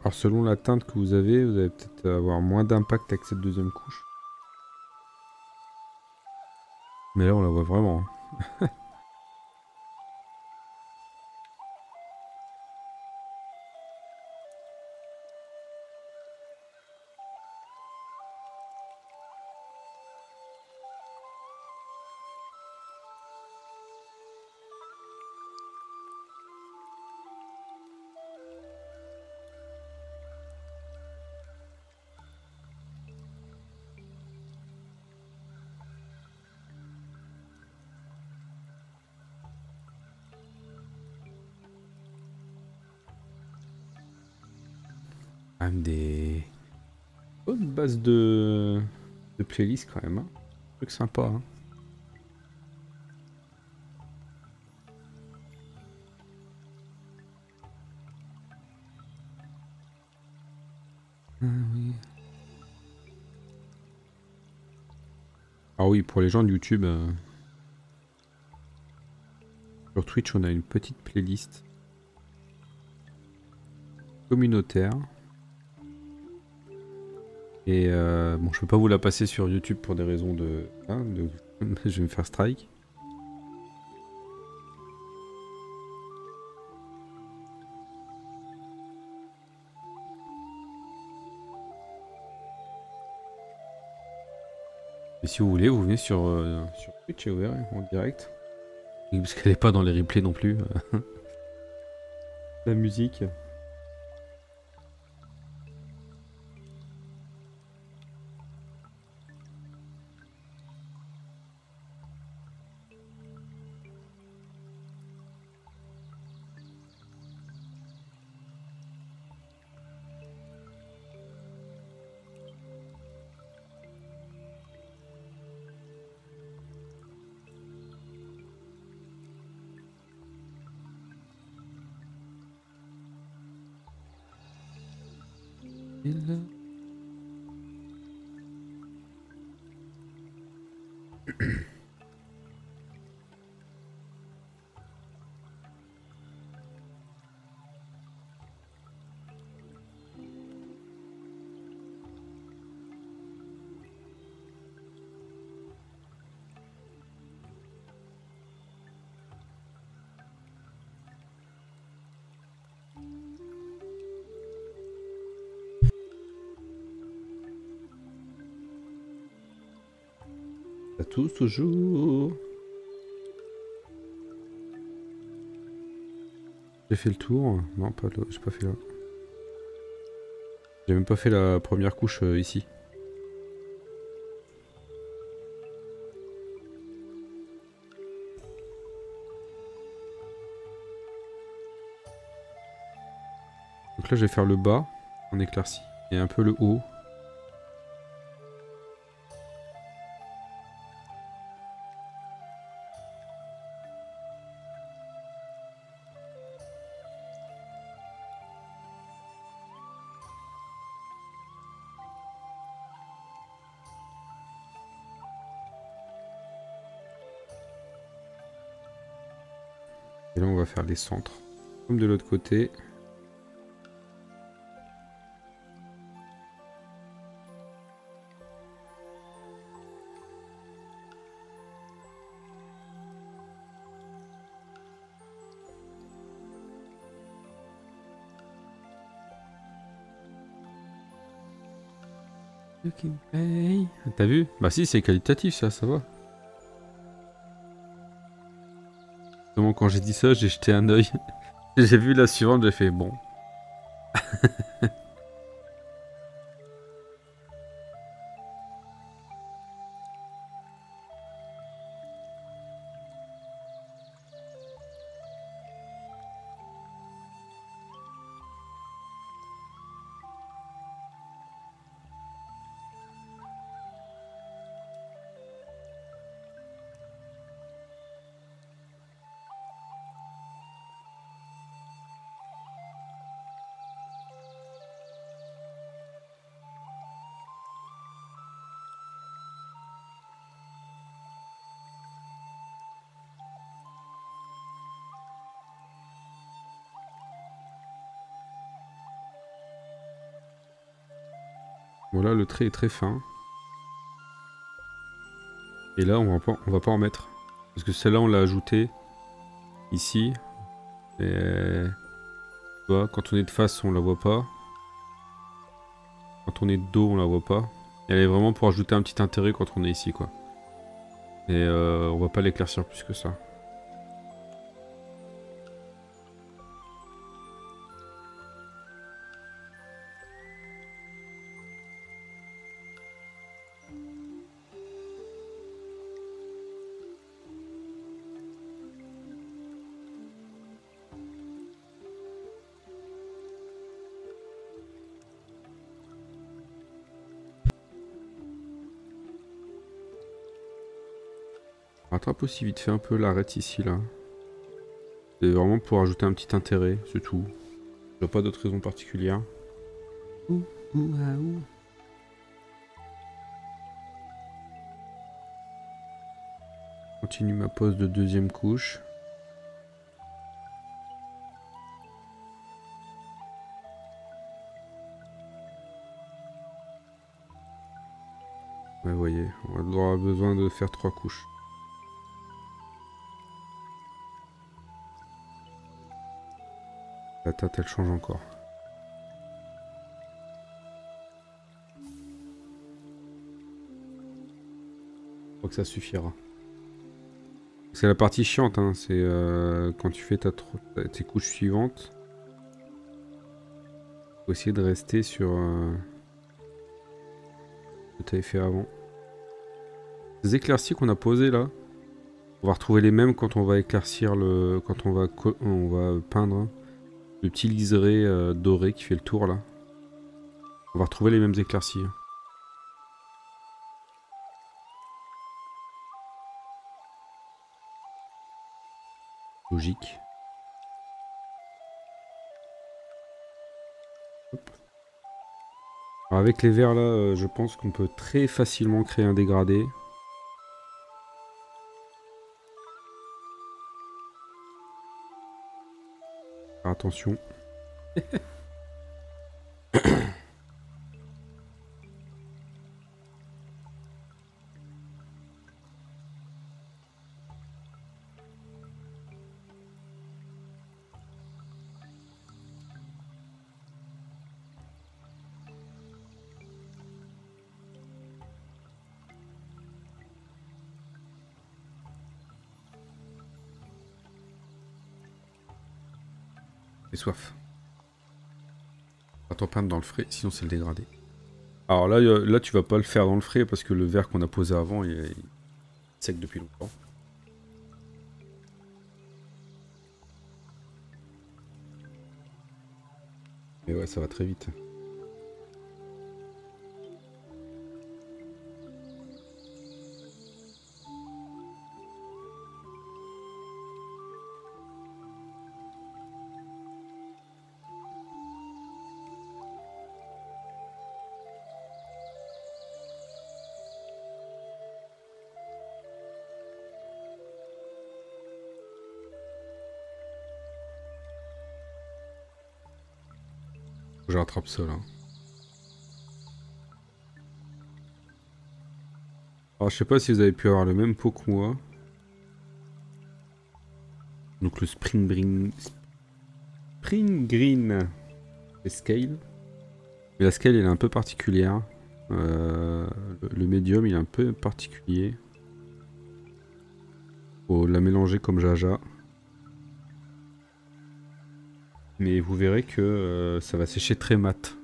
S1: Alors selon la teinte que vous allez peut-être avoir moins d'impact avec cette deuxième couche. Mais là on la voit vraiment, hein. Quand même des bonnes bases de playlist quand même, hein. Truc sympa, hein. Ah oui. Ah oui, pour les gens de YouTube, sur Twitch, on a une petite playlist communautaire. Et bon, je peux pas vous la passer sur YouTube pour des raisons de... hein, je vais me faire strike. Et si vous voulez, vous venez sur Twitch et vous verrez en direct. Oui, parce qu'elle est pas dans les replays non plus. La musique. À tous toujours. J'ai fait le tour. Non, pas là. J'ai pas fait là. J'ai même pas fait la première couche ici. Donc là, je vais faire le bas en éclairci et un peu le haut. Et là, on va faire les centres. Comme de l'autre côté. T'as vu? Bah si, c'est qualitatif ça va. Vraiment, quand j'ai dit ça, j'ai jeté un œil. J'ai vu la suivante, j'ai fait bon. Voilà, le trait est très fin. Et là, on va pas en mettre. Parce que celle-là, on l'a ajoutée ici. Et tu vois, quand on est de face, on la voit pas. Quand on est de dos, on la voit pas. Elle est vraiment pour ajouter un petit intérêt quand on est ici, quoi. Et on va pas l'éclaircir plus que ça. Rattrape aussi vite fait un peu l'arête ici, là. C'est vraiment pour ajouter un petit intérêt, c'est tout. Il n'y a pas d'autre raison particulière. Continue ma pose de deuxième couche. Ouais, vous voyez, on aura besoin de faire 3 couches. La teinte, elle change encore. Je crois que ça suffira. C'est la partie chiante, hein. C'est quand tu fais tes couches suivantes. Faut essayer de rester sur ce que tu avais fait avant. Les éclaircies qu'on a posées là, on va retrouver les mêmes quand on va éclaircir quand on va peindre le petit liseré doré qui fait le tour là. On va retrouver les mêmes éclaircies. Logique. Hop. Alors avec les verts là, je pense qu'on peut très facilement créer un dégradé. Faire attention. J'ai soif. Attends, peindre dans le frais, sinon c'est le dégradé. Alors là, là, tu vas pas le faire dans le frais parce que le verre qu'on a posé avant, il est sec depuis longtemps. Mais ouais, ça va très vite. Je rattrape ça là. Alors je sais pas si vous avez pu avoir le même pot que moi. Donc le Spring Green Scale. Mais la scale elle est un peu particulière. Le médium il est un peu particulier. Faut la mélanger comme Jaja. Mais vous verrez que ça va sécher très mat.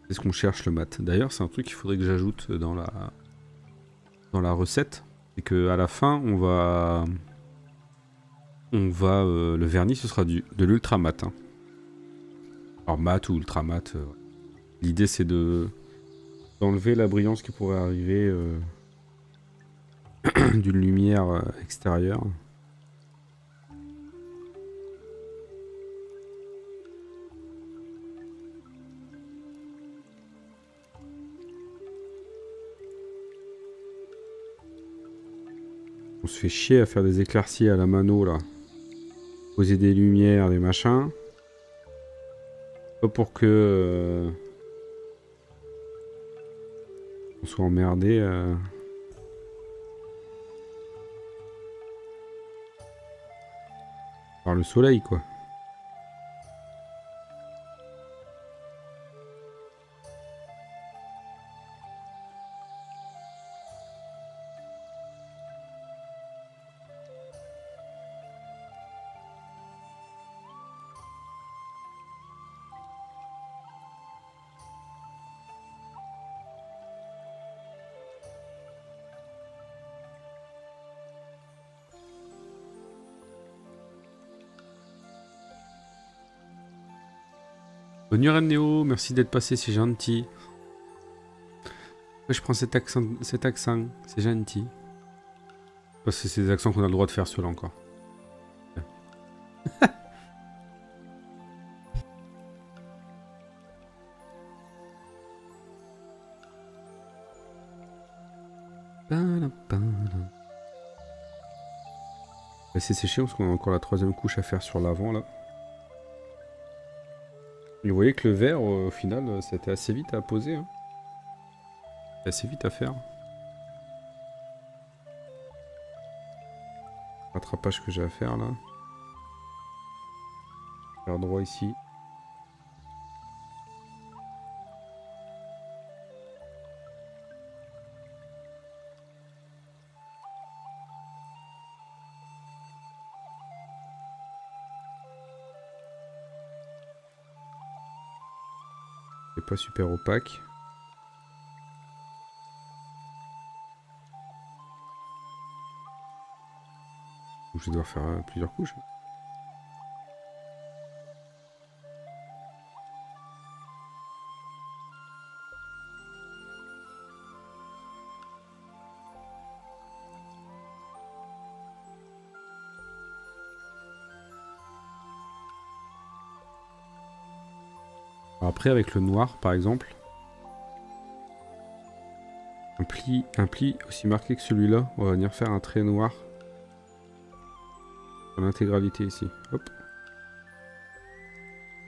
S1: C'est ce qu'on cherche le mat. D'ailleurs c'est un truc qu'il faudrait que j'ajoute dans la recette. C'est que à la fin on va le vernis ce sera de l'ultra mat. Hein. Alors mat ou ultra mat. L'idée c'est d'enlever la brillance qui pourrait arriver d'une lumière extérieure. On se fait chier à faire des éclaircies à la mano là. Poser des lumières, des machins. Pas pour que on soit emmerdé. Par le soleil quoi. Bonne nuit Néo, merci d'être passé, c'est gentil. Pourquoi je prends cet accent, c'est gentil. Parce que c'est des accents qu'on a le droit de faire ceux-là encore. C'est chiant parce qu'on a encore la troisième couche à faire sur l'avant là. Et vous voyez que le verre, au final, c'était assez vite à poser. Hein. Assez vite à faire. Rattrapage que j'ai à faire là. Faire droit ici. C'est pas super opaque. Je vais devoir faire plusieurs couches. Après avec le noir par exemple, un pli aussi marqué que celui-là, on va venir faire un trait noir sur l'intégralité ici. Hop.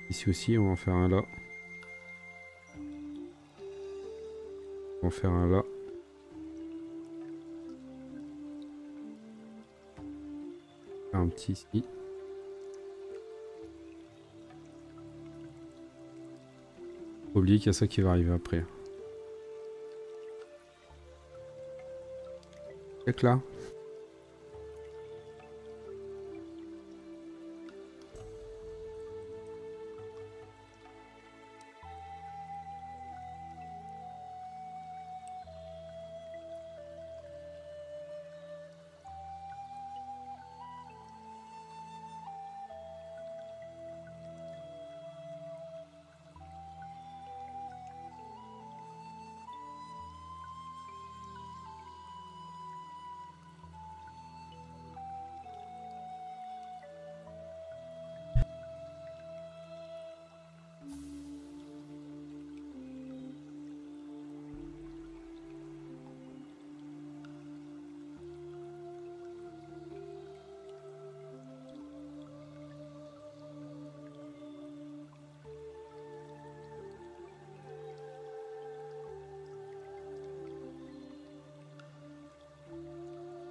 S1: Ici aussi on va en faire un là. On va en faire un là. Un petit ici. Faut oublier qu'il y a ça qui va arriver après. Là.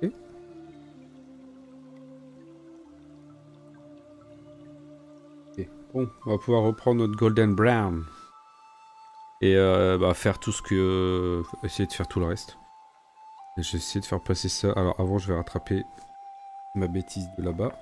S1: Ok. Ok. Bon, on va pouvoir reprendre notre Golden Brown. Et bah, faire tout ce que... essayer de faire tout le reste. J'ai essayé de faire passer ça. Alors avant, je vais rattraper ma bêtise de là-bas.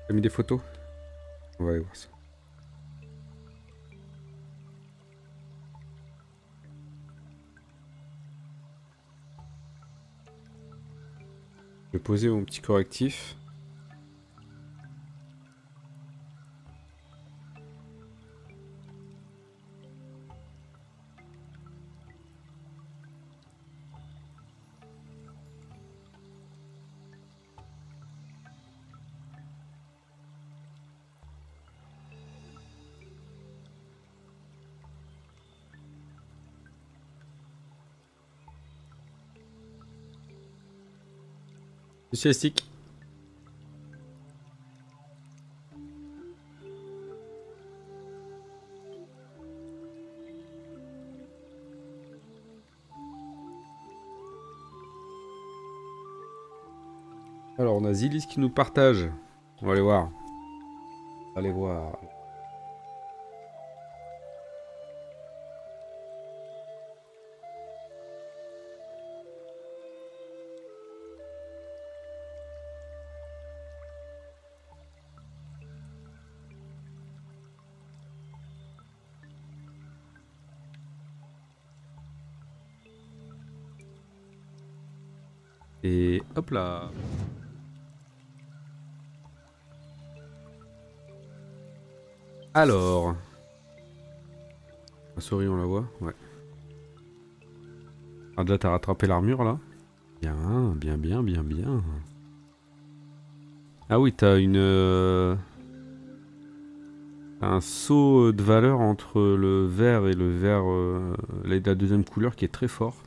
S1: T'as mis des photos? On va aller voir ça. Je vais poser mon petit correctif. Monsieur Estic. Alors on a Zilis qui nous partage. On va aller voir. On va aller voir. Et hop là. Alors. La souris, on la voit? Ouais. Ah, déjà, t'as rattrapé l'armure là? Bien, bien, bien, bien, bien. Ah oui, t'as une. Un saut de valeur entre le vert et le vert. La deuxième couleur qui est très fort.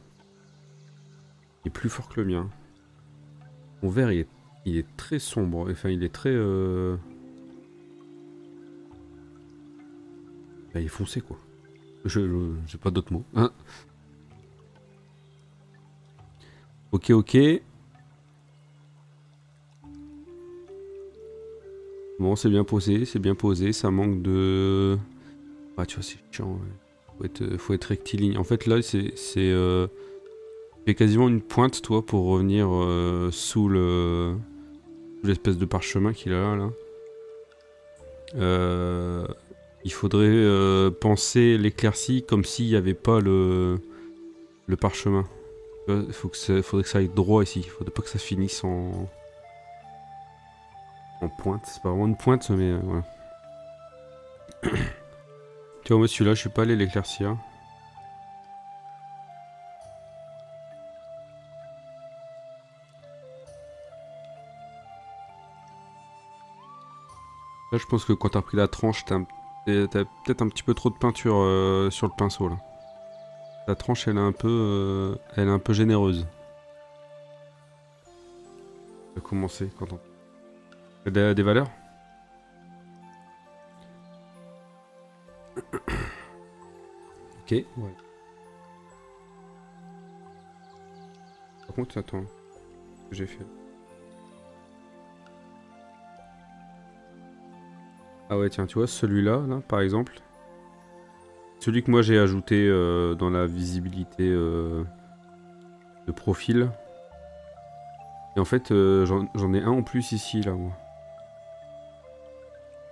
S1: Il est plus fort que le mien. Mon vert, il est très sombre. Enfin, il est très. Bah, il est foncé quoi. J'ai pas d'autres mots. Hein. Ok, ok. Bon, c'est bien posé, c'est bien posé. Ça manque de. Ah, tu vois, c'est chiant. Ouais. Faut être rectiligne. En fait, là, c'est. Fais quasiment une pointe, toi, pour revenir sous l'espèce de parchemin qu'il a là. Il faudrait penser l'éclaircie comme s'il n'y avait pas le parchemin. Faudrait que ça aille droit ici. Faudrait pas que ça finisse en pointe. C'est pas vraiment une pointe, mais voilà. Tu vois, moi celui-là, je suis pas allé l'éclaircir. Là, je pense que quand t'as pris la tranche, t'as peut-être un petit peu trop de peinture sur le pinceau là. La tranche, elle est un peu généreuse. Ça a commencé quand on... Des valeurs? Ok, ouais. Par contre, attends. Ce que j'ai fait. Ah ouais, tiens, tu vois, celui-là, là, par exemple. Celui que moi j'ai ajouté dans la visibilité de profil. Et en fait, j'en ai un en plus ici, là, moi.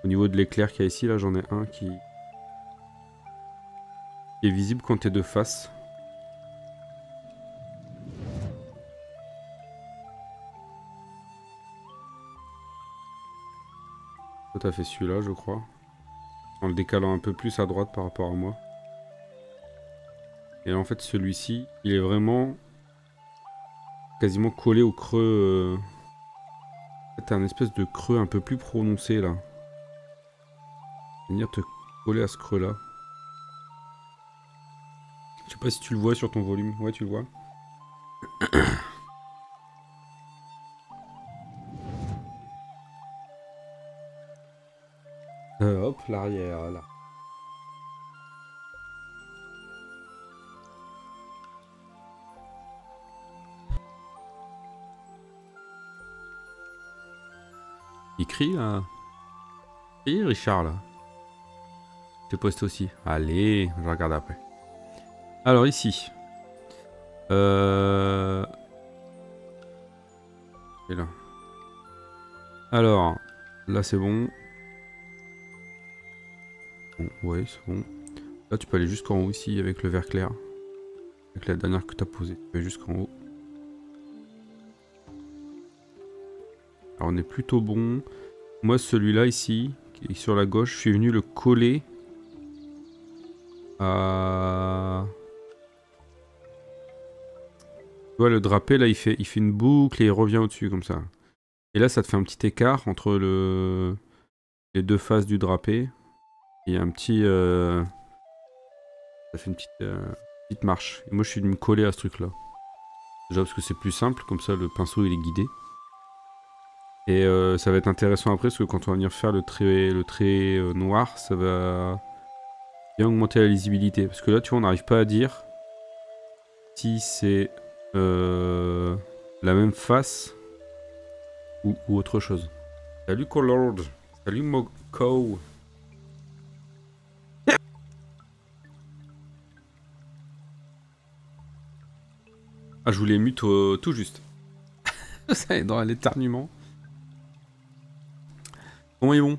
S1: Au niveau de l'éclair qu'il y a ici, là, j'en ai un qui est visible quand t'es de face. Toi, t'as fait celui-là, je crois. En le décalant un peu plus à droite par rapport à moi. Et en fait, celui-ci, il est vraiment quasiment collé au creux. En fait, t'as un espèce de creux un peu plus prononcé, là. Venir te coller à ce creux-là. Je sais pas si tu le vois sur ton volume. Ouais, tu le vois. Hop, l'arrière, là. Il crie, là. Et Richard, là. Je poste aussi. Allez, je regarde après. Alors, ici. Et là. Alors, là, c'est bon. Bon, ouais, c'est bon. Là, tu peux aller jusqu'en haut ici avec le vert clair. Avec la dernière que tu as posée. Tu peux aller jusqu'en haut. Alors, on est plutôt bon. Moi, celui-là ici, qui est sur la gauche, je suis venu le coller à... Tu vois, le drapé, là, il fait une boucle et il revient au-dessus, comme ça. Et là, ça te fait un petit écart entre les deux faces du drapé. Il y a un petit... Ça fait une petite marche. Et moi, je suis venu me coller à ce truc-là. Déjà parce que c'est plus simple, comme ça, le pinceau, il est guidé. Et ça va être intéressant après, parce que quand on va venir faire le trait noir, ça va bien augmenter la lisibilité. Parce que là, tu vois, on n'arrive pas à dire si c'est la même face ou autre chose. Salut Collord. Salut Moko. Ah, je voulais mute tout juste. Ça est dans l'éternuement. Bon et bon.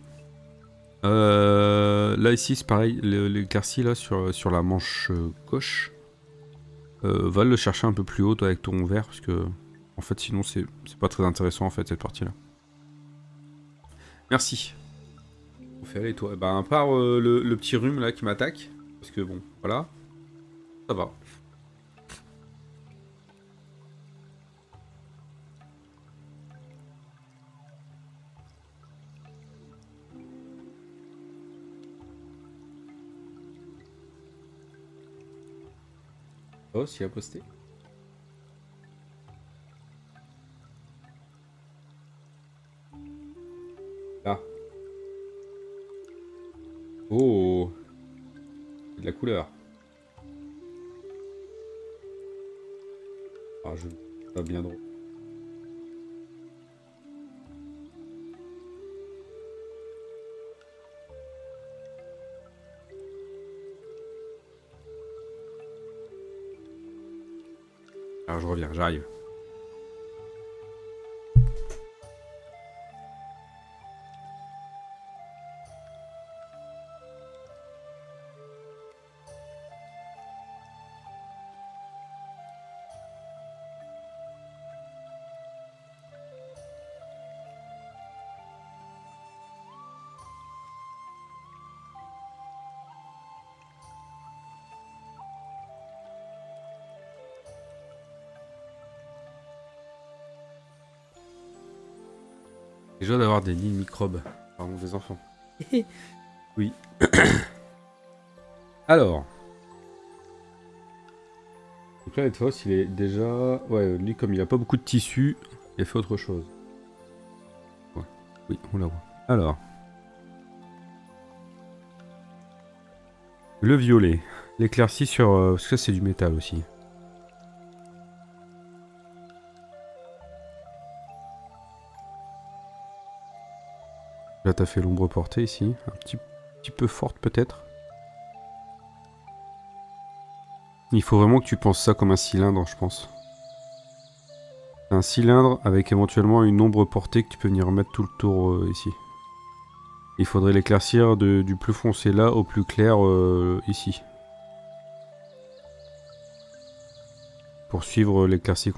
S1: Là ici c'est pareil, l'éclairci là sur la manche gauche. Va le chercher un peu plus haut toi, avec ton vert parce que en fait sinon c'est pas très intéressant en fait cette partie là. Merci. On fait aller toi. Bah à part le petit rhume là qui m'attaque. Parce que bon, voilà. Ça va. Oh, s'il a posté. Là. Oh. C'est de la couleur. Ah, je... Pas bien drôle. Alors je reviens, j'arrive. Déjà d'avoir des nids de microbes, pardon, des enfants. Oui. Alors. Donc là, il est déjà... Ouais, lui, comme il a pas beaucoup de tissu, il a fait autre chose. Ouais. Oui, on la voit. Alors. Le violet. L'éclairci sur... parce que ça, c'est du métal aussi. Là, t'as fait l'ombre portée ici. Un petit peu forte, peut-être. Il faut vraiment que tu penses ça comme un cylindre, je pense. Un cylindre avec éventuellement une ombre portée que tu peux venir mettre tout le tour ici. Il faudrait l'éclaircir du plus foncé là au plus clair ici. Pour suivre l'éclairci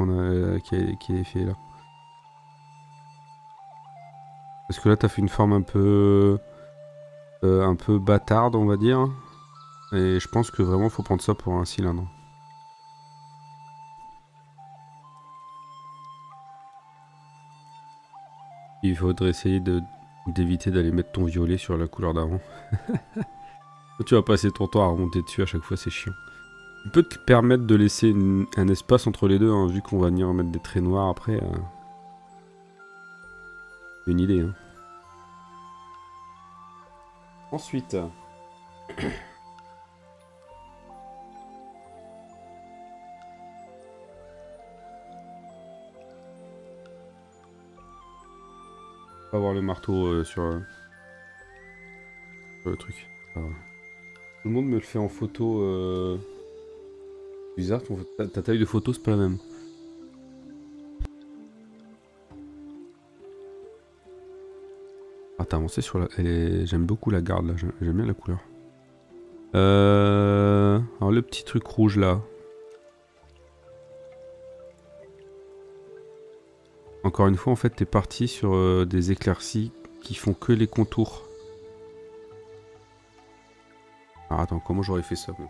S1: qui est fait là. Parce que là, t'as fait une forme un peu bâtarde, on va dire. Et je pense que vraiment, faut prendre ça pour un cylindre. Il faudrait essayer d'éviter d'aller mettre ton violet sur la couleur d'avant. Tu vas passer ton temps à remonter dessus à chaque fois, c'est chiant. Tu peux te permettre de laisser un espace entre les deux, hein, vu qu'on va venir mettre des traits noirs après. Une idée, hein. Ensuite. On va voir le marteau sur le truc. Alors, tout le monde me le fait en photo. Bizarre, ta taille de photo, c'est pas la même. Ah, t'as avancé sur la... J'aime beaucoup la garde, là. J'aime bien la couleur. Alors, le petit truc rouge, là. Encore une fois, en fait, t'es parti sur des éclaircies qui font que les contours. Alors, attends, comment j'aurais fait ça, moi?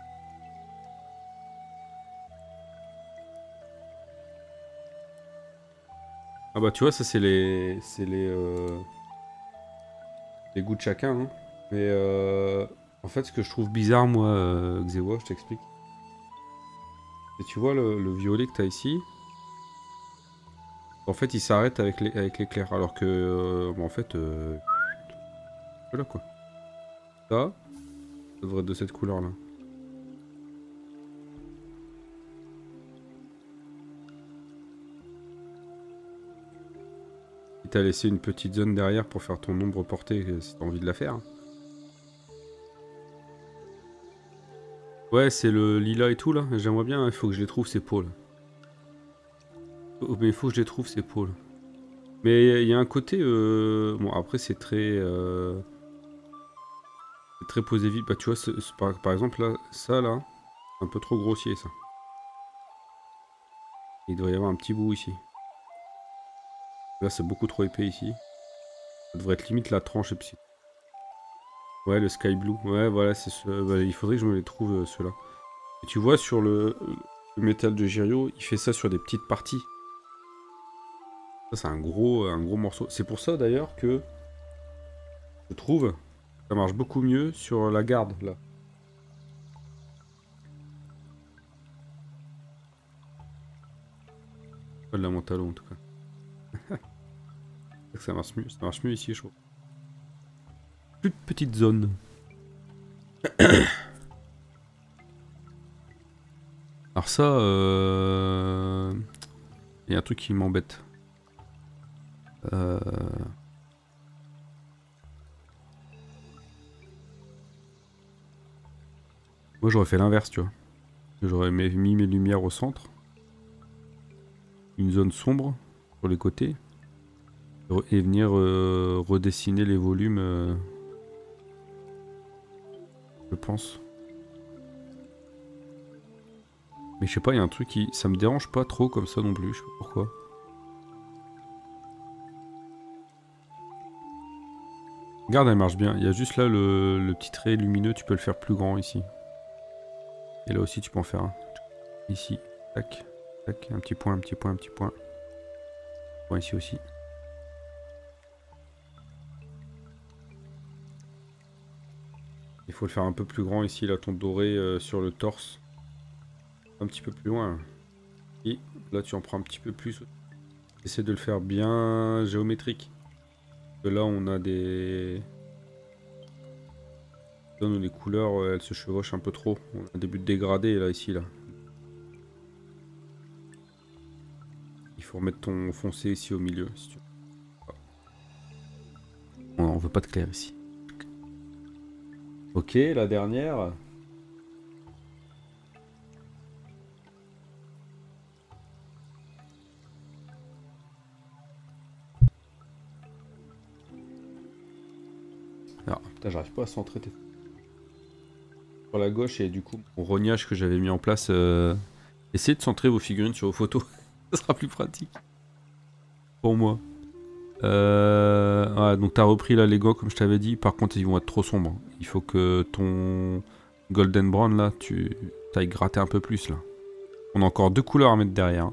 S1: Ah bah, tu vois, ça, c'est les goûts de chacun, hein. Mais en fait, ce que je trouve bizarre, moi, Xewa, je t'explique. Et tu vois le violet que t'as ici, en fait, il s'arrête avec l'éclair, alors que, bon, en fait, voilà quoi. Ça devrait être de cette couleur-là. Et t'as laissé une petite zone derrière pour faire ton ombre portée, si t'as envie de la faire. Ouais, c'est le lilas et tout là. J'aimerais bien, il faut que je les trouve ces peaux là. Mais il faut que je les trouve ces peaux là. Mais il y a un côté... Bon, après c'est très... C'est très posé vite. Bah tu vois, par exemple là, ça là, c'est un peu trop grossier ça. Il devrait y avoir un petit bout ici. Là c'est beaucoup trop épais ici. Ça devrait être limite la tranche et puis... Ouais, le sky blue. Ouais, voilà, c'est ce... Bah, il faudrait que je me les trouve ceux-là. Et tu vois, sur le métal de Girio, il fait ça sur des petites parties. Ça, c'est un gros morceau. C'est pour ça, d'ailleurs, que je trouve ça marche beaucoup mieux sur la garde, là. Pas de la Montalo, en tout cas. Ça marche mieux ici, je trouve. Plus de petites zones. Alors ça, il y a un truc qui m'embête. Moi j'aurais fait l'inverse, tu vois. J'aurais mis mes lumières au centre. Une zone sombre sur les côtés. Et venir redessiner les volumes. Je pense. Mais je sais pas, il y a un truc qui... Ça me dérange pas trop comme ça non plus, je sais pas pourquoi. Regarde, elle marche bien. Il y a juste là le petit trait lumineux, tu peux le faire plus grand ici. Et là aussi tu peux en faire un. Ici, tac, tac, un petit point, un petit point, un petit point. Point ici aussi. Il faut le faire un peu plus grand ici, là, ton doré sur le torse. Un petit peu plus loin. Et là, tu en prends un petit peu plus. Essaie de le faire bien géométrique. Parce que là, on a des zones où les couleurs, elles se chevauchent un peu trop. On a un début de dégradé, là, ici, là. Il faut remettre ton foncé ici au milieu, si tu veux. On veut pas de clair ici. Ok, la dernière. Ah, putain, j'arrive pas à centrer. Sur la gauche et du coup, mon rognage que j'avais mis en place. Essayez de centrer vos figurines sur vos photos. Ça sera plus pratique. Pour moi. Ouais, donc t'as repris là les gars comme je t'avais dit. Par contre, ils vont être trop sombres. Il faut que ton golden brown là, tu ailles gratter un peu plus là. On a encore 2 couleurs à mettre derrière.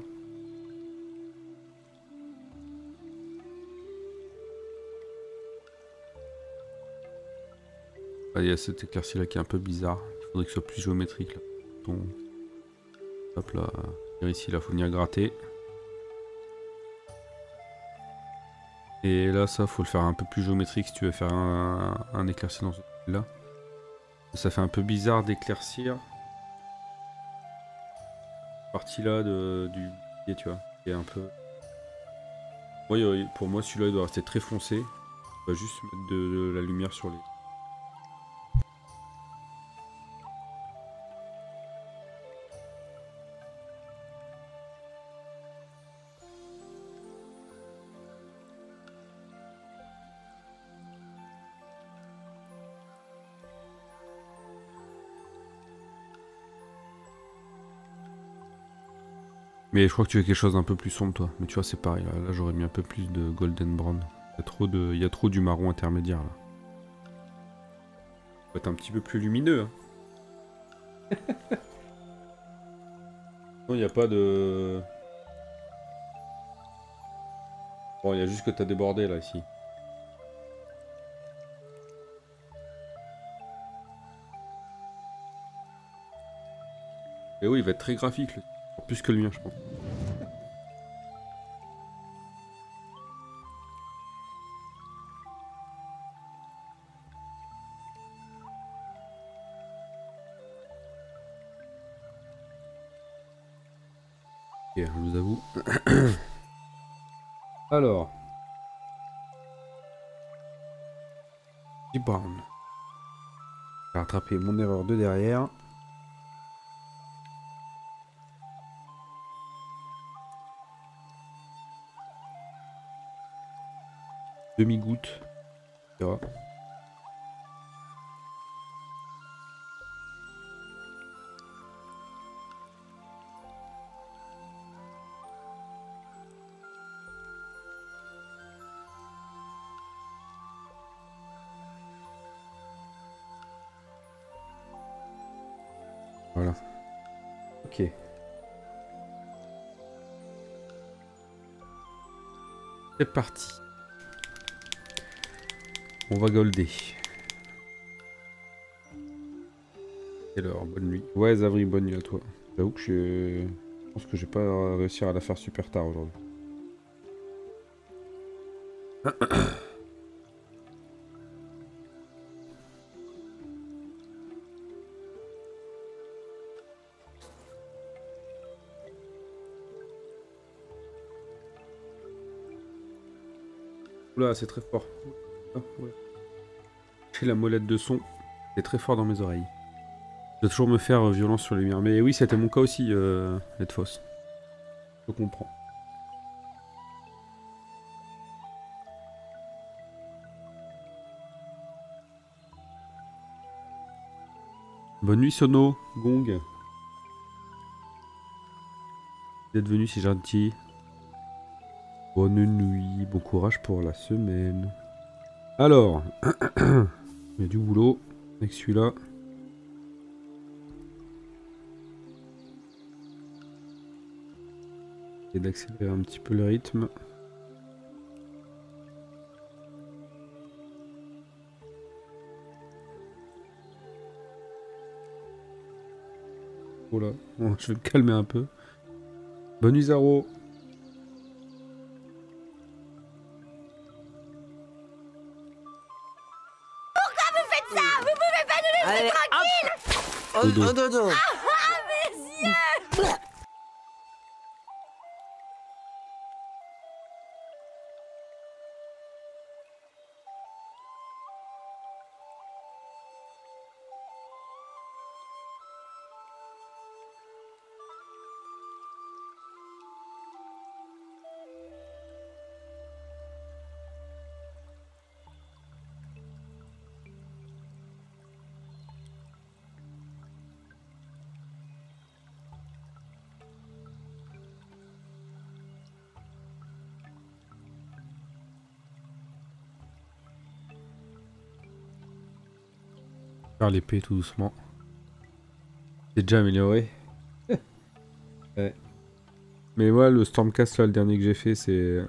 S1: Ah, il y a cette éclaircie là qui est un peu bizarre. Il faudrait que ce soit plus géométrique là. Hop là. Ici là, faut venir gratter. Et là, ça, faut le faire un peu plus géométrique si tu veux faire un éclairci dans ce... Là. Ça fait un peu bizarre d'éclaircir. Cette partie-là du billet, tu vois. Qui est un peu... Oui, pour moi, celui-là, il doit rester très foncé. On va juste mettre de la lumière sur les... Mais je crois que tu veux quelque chose d'un peu plus sombre, toi. Mais tu vois, c'est pareil. Là j'aurais mis un peu plus de golden brown. Il y a trop du marron intermédiaire, là. Faut être un petit peu plus lumineux, hein. Non, il n'y a pas de... Bon, il y a juste que t'as débordé, là, ici. Et oui, il va être très graphique, plus que le mien, je pense. Ok, je vous avoue. Alors. Brown. J'ai rattrapé mon erreur de derrière. Demi-goutte. Voilà. Ok. C'est parti. On va golder. Quelle heure? Bonne nuit. Ouais, Zavri, bonne nuit à toi. J'avoue que je pense que je vais pas réussir à la faire super tard aujourd'hui. Oula, c'est très fort. Ah, ouais. J'ai la molette de son. C'est très fort dans mes oreilles. Je dois toujours me faire violence sur les lumières. Mais oui, c'était mon cas aussi, être fausse. Je comprends. Bonne nuit, Sono, Gong. D'être venu si gentil. Bonne nuit, bon courage pour la semaine. Alors, il y a du boulot avec celui-là. Et d'accélérer un petit peu le rythme. Oh là, bon, je vais me calmer un peu. Bonne nuit, Zaro.
S6: Allez, hop.
S1: Dodo.
S6: Oh, dodo.
S1: Faire l'épée tout doucement. C'est déjà amélioré. Ouais. Mais moi, le Stormcast, là, le dernier que j'ai fait, c'est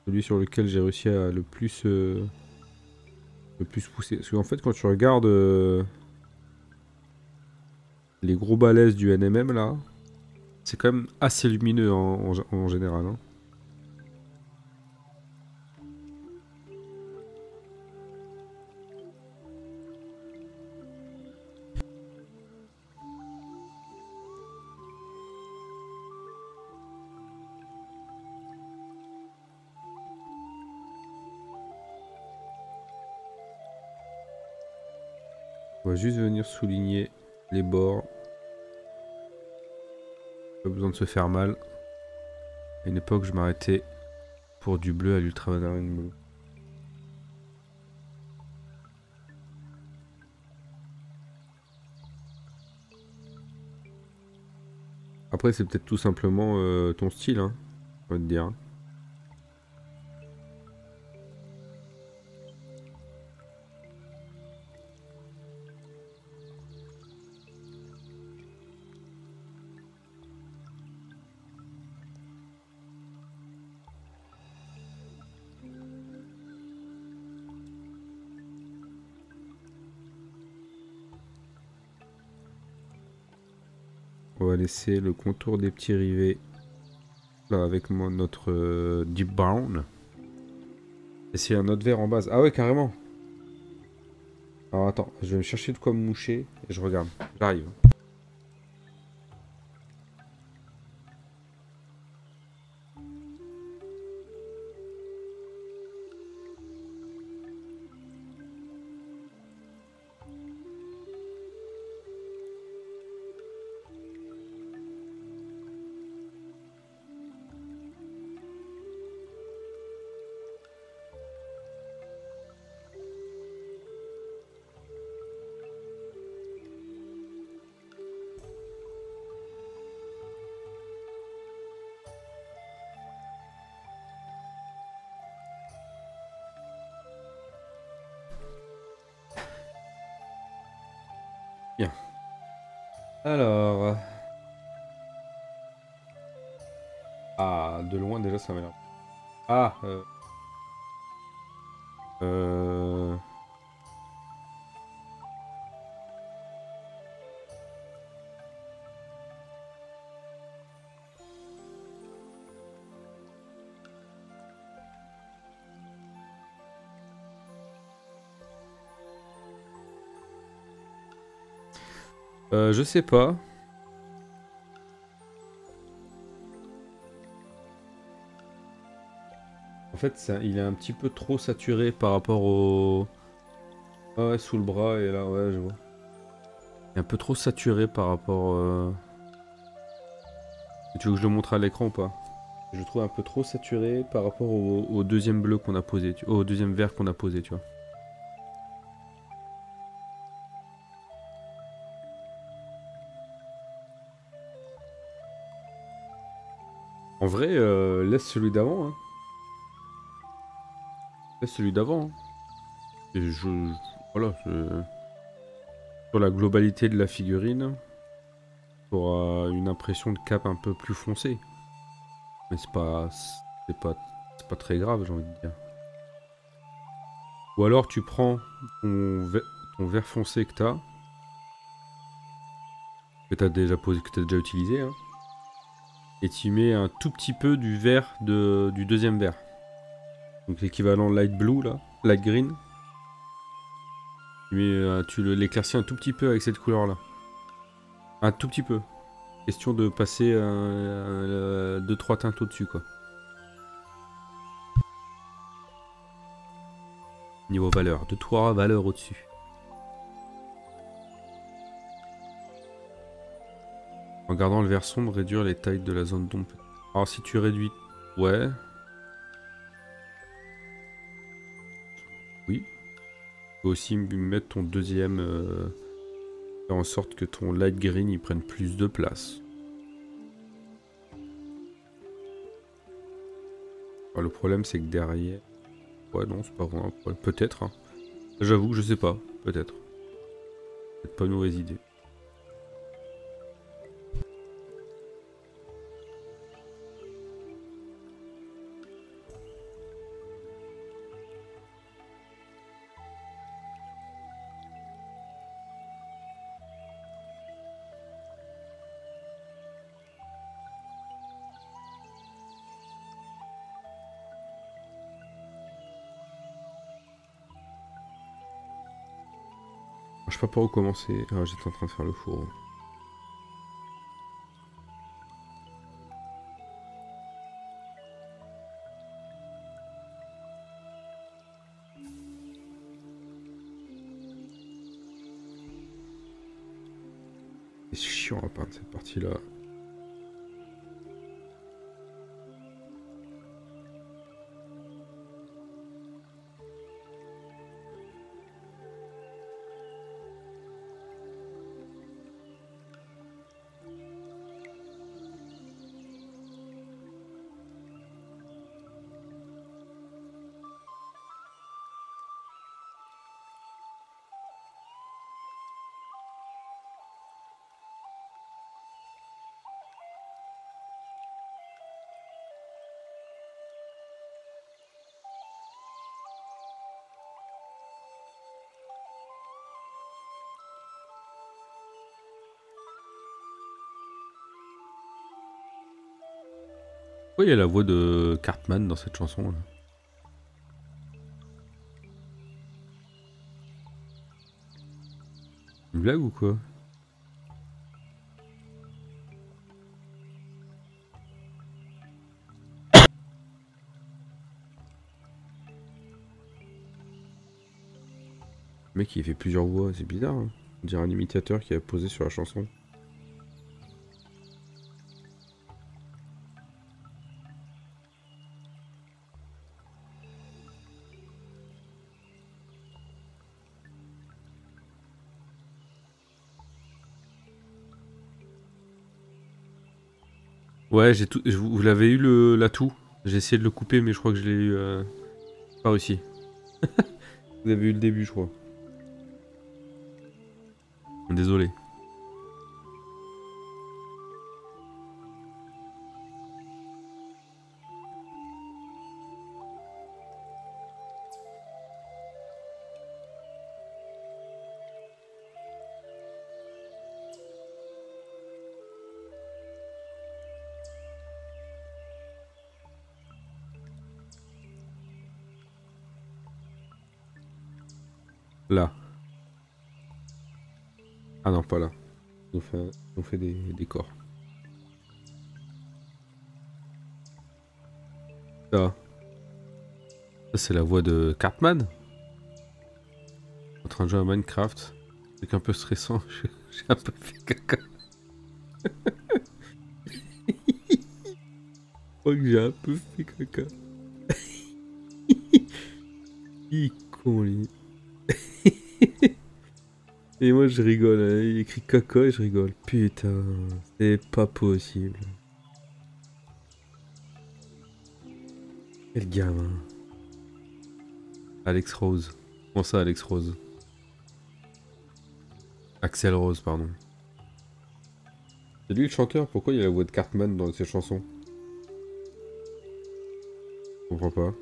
S1: celui sur lequel j'ai réussi à le plus pousser. Parce qu'en fait, quand tu regardes les gros balaises du NMM, là, c'est quand même assez lumineux en général. Hein. On va juste venir souligner les bords. Pas besoin de se faire mal. À une époque, je m'arrêtais pour du bleu à l'ultramarine bleu. Après, c'est peut-être tout simplement ton style, hein, on va te dire. On va laisser le contour des petits rivets là avec notre deep brown. Et s'il y a un autre vert en base. Ah ouais, carrément. Alors attends, je vais me chercher de quoi me moucher et je regarde. J'arrive. Bien. Alors... Ah, de loin déjà ça m'a l'air... Ah, euh... je sais pas. En fait, il est un petit peu trop saturé par rapport au... Ah ouais, sous le bras et là, ouais, je vois. Il est un peu trop saturé par rapport... Tu veux que je le montre à l'écran ou pas? Je le trouve un peu trop saturé par rapport au deuxième bleu qu'on a posé, au deuxième vert qu'on a posé, tu vois. En vrai, laisse celui d'avant, hein. Laisse celui d'avant, hein. Et voilà, sur la globalité de la figurine, tu auras une impression de cap un peu plus foncé. Mais c'est pas très grave, j'ai envie de dire. Ou alors tu prends ton vert foncé que t'as déjà posé, que t'as déjà utilisé, hein, et tu mets un tout petit peu du vert du deuxième vert. Donc l'équivalent light blue là, light green. Tu l'éclaircis un tout petit peu avec cette couleur là. Un tout petit peu. Question de passer 2-3 teintes au-dessus quoi. Niveau valeur, 2-3 valeurs au-dessus. En gardant le vert sombre, réduire les tailles de la zone d'ombre. Alors si tu réduis... Ouais. Oui. Tu peux aussi mettre ton deuxième... faire en sorte que ton light green il prenne plus de place. Alors, le problème c'est que derrière... Ouais non, c'est pas vraiment un problème. Peut-être. Hein. J'avoue que je sais pas. Peut-être. Peut-être pas une mauvaise idée. Je sais pas par où commencer. Ah, j'étais en train de faire le four. C'est chiant à peindre cette partie-là. Pourquoi il y a la voix de Cartman dans cette chanson là? Une blague ou quoi? Le mec il fait plusieurs voix, c'est bizarre hein. On dirait un imitateur qui a posé sur la chanson. Ouais, j'ai tout. Vous l'avez eu l'atout. J'ai essayé de le couper, mais je crois que je l'ai eu. Pas réussi. Vous avez eu le début, je crois. Désolé. Là. Ah non, pas là. On fait des corps. Ça. Ça, c'est la voix de Cartman. En train de jouer à Minecraft. C'est un peu stressant. J'ai un peu fait caca. Je crois que j'ai un peu fait caca. Il est con, lui. Et moi je rigole, hein. Il écrit caca et je rigole. Putain, c'est pas possible. Quel gamin. Alex Rose. Comment ça, Alex Rose? Axel Rose, pardon. C'est lui le chanteur? Pourquoi il y a la voix de Cartman dans ses chansons? Je comprends pas.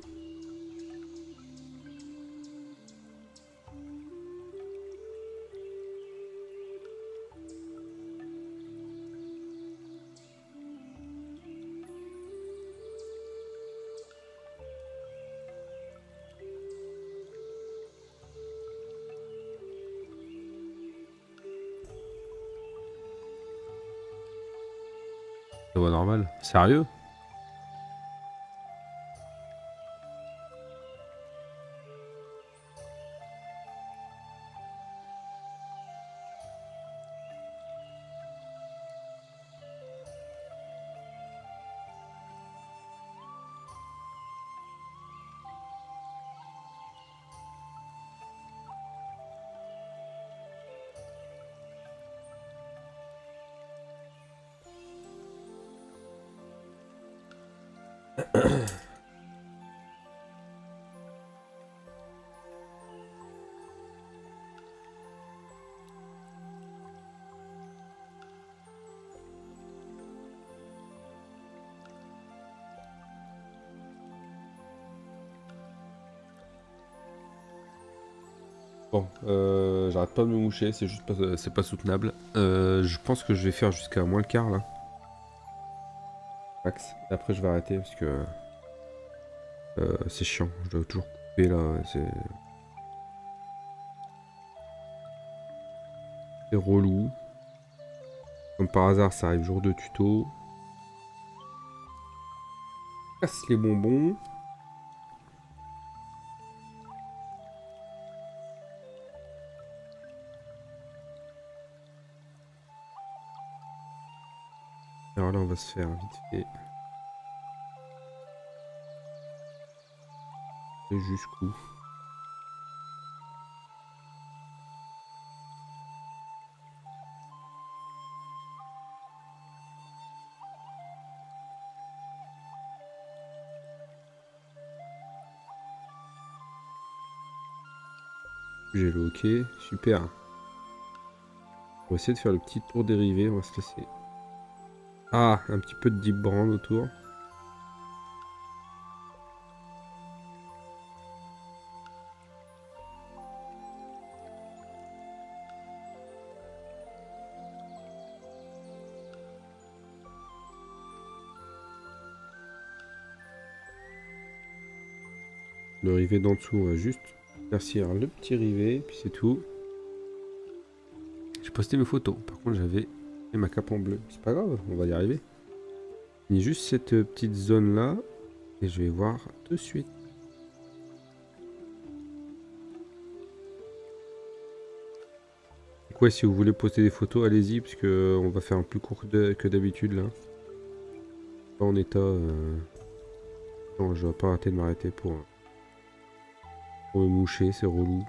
S1: La voix normale? Sérieux? Bon, j'arrête pas de me moucher, c'est juste pas, c'est pas soutenable. Je pense que je vais faire jusqu'à moins le quart là. Max. Et après je vais arrêter parce que c'est chiant, je dois toujours couper là, c'est relou. Comme par hasard ça arrive jour de tuto. Casse les bonbons. va se faire vite fait. Et jusqu'où? J'ai le OK, super. On va essayer de faire le petit tour dérivé, on va se laisser. Ah, un petit peu de deep brand autour. Le rivet d'en dessous, on va juste éclaircir le petit rivet, puis c'est tout. J'ai posté mes photos, par contre j'avais fait ma cape en bleu. C'est pas grave, on va y arriver. Il y a juste cette petite zone là, et je vais voir tout de suite. Donc ouais, si vous voulez poster des photos, allez-y, parce que on va faire un plus court que d'habitude là. Pas en état... Non, je vais pas arrêter de m'arrêter pour me moucher, c'est relou.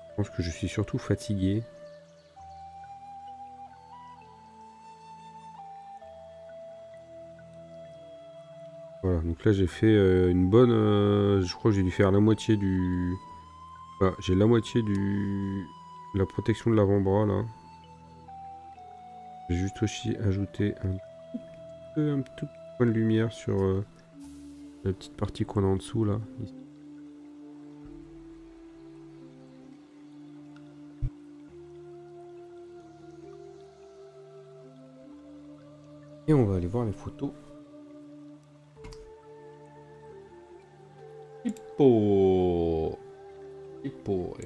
S1: Je pense que je suis surtout fatigué. Voilà, donc là j'ai fait une bonne... je crois que j'ai dû faire la moitié du... Voilà, j'ai la moitié du... la protection de l'avant-bras là. J'ai juste aussi ajouté un tout petit point de lumière sur la petite partie qu'on a en dessous là. Ici. Et on va aller voir les photos. Hippo. Hippo.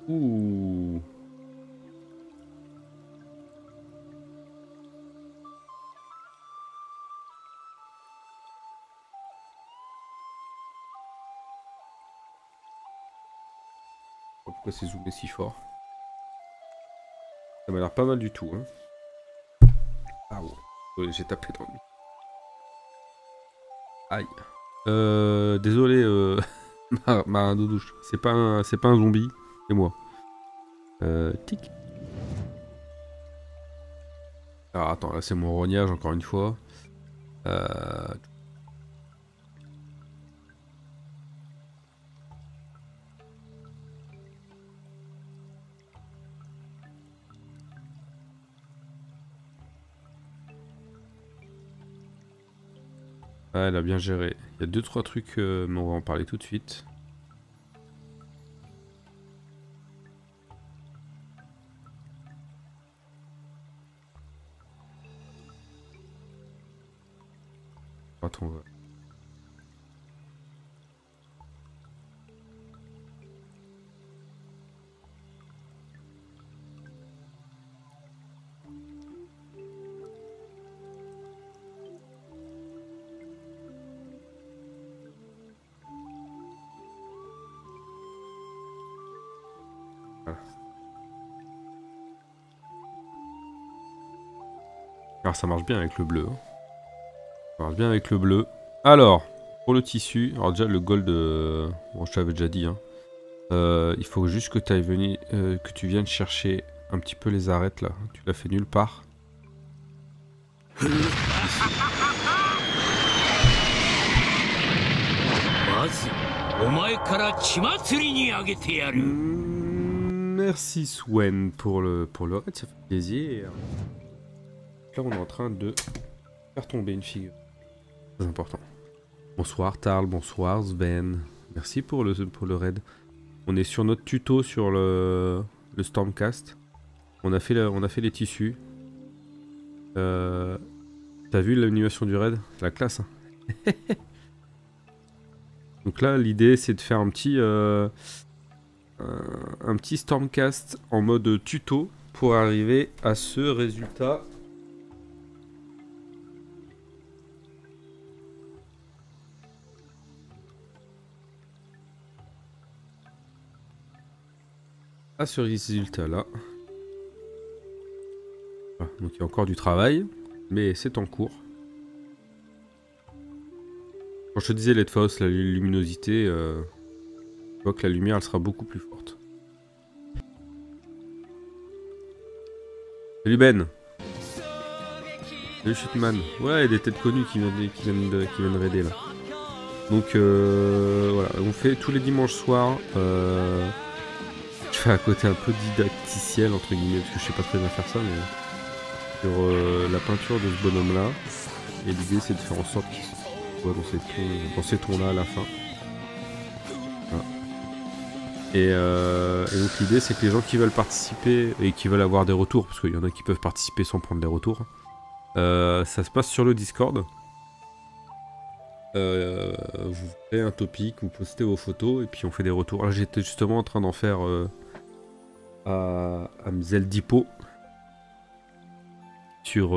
S1: Ouh. Pourquoi c'est zoomé si fort? Ça m'a l'air pas mal du tout, hein. Ah ouais, j'ai tapé dans le... Aïe. Désolé, ma doudouche. C'est pas un zombie, c'est moi. Tic. Alors attends, là c'est mon rognage encore une fois. Ouais, elle a bien géré. Il y a 2-3 trucs, mais on va en parler tout de suite. Attends, on va... Alors ça marche bien avec le bleu. Ça marche bien avec le bleu. Alors, pour le tissu, alors déjà le gold, bon je t'avais déjà dit, hein. Il faut juste que tu ailles venir, que tu viennes chercher un petit peu les arêtes là. Tu l'as fait nulle part. Merci Swen pour le raid, ça fait plaisir. Là on est en train de faire tomber une figure. C'est important. Bonsoir Tarl, bonsoir Sven. Merci pour le raid. On est sur notre tuto sur le Stormcast. On a fait les tissus. T'as vu l'animation du raid? C'est la classe. Hein. Donc là l'idée c'est de faire un petit Stormcast en mode tuto pour arriver à ce résultat. À ce résultat là. Voilà, donc il y a encore du travail, mais c'est en cours. Quand je te disais Let Faust, la luminosité, je vois que la lumière elle sera beaucoup plus forte. Salut Ben. Salut Shitman. Ouais, il y a des têtes connues qui viennent raider là. Donc voilà, on fait tous les dimanches soirs. Je fais à côté un peu didacticiel entre guillemets, parce que je sais pas très bien faire ça, mais sur la peinture de ce bonhomme là. Et l'idée c'est de faire en sorte qu'il soit dans ces tons là à la fin. Voilà. Et donc l'idée c'est que les gens qui veulent participer et qui veulent avoir des retours, parce qu'il y en a qui peuvent participer sans prendre des retours, ça se passe sur le Discord. Vous faites un topic, vous postez vos photos et puis on fait des retours. Là j'étais justement en train d'en faire à Mzel Dipo sur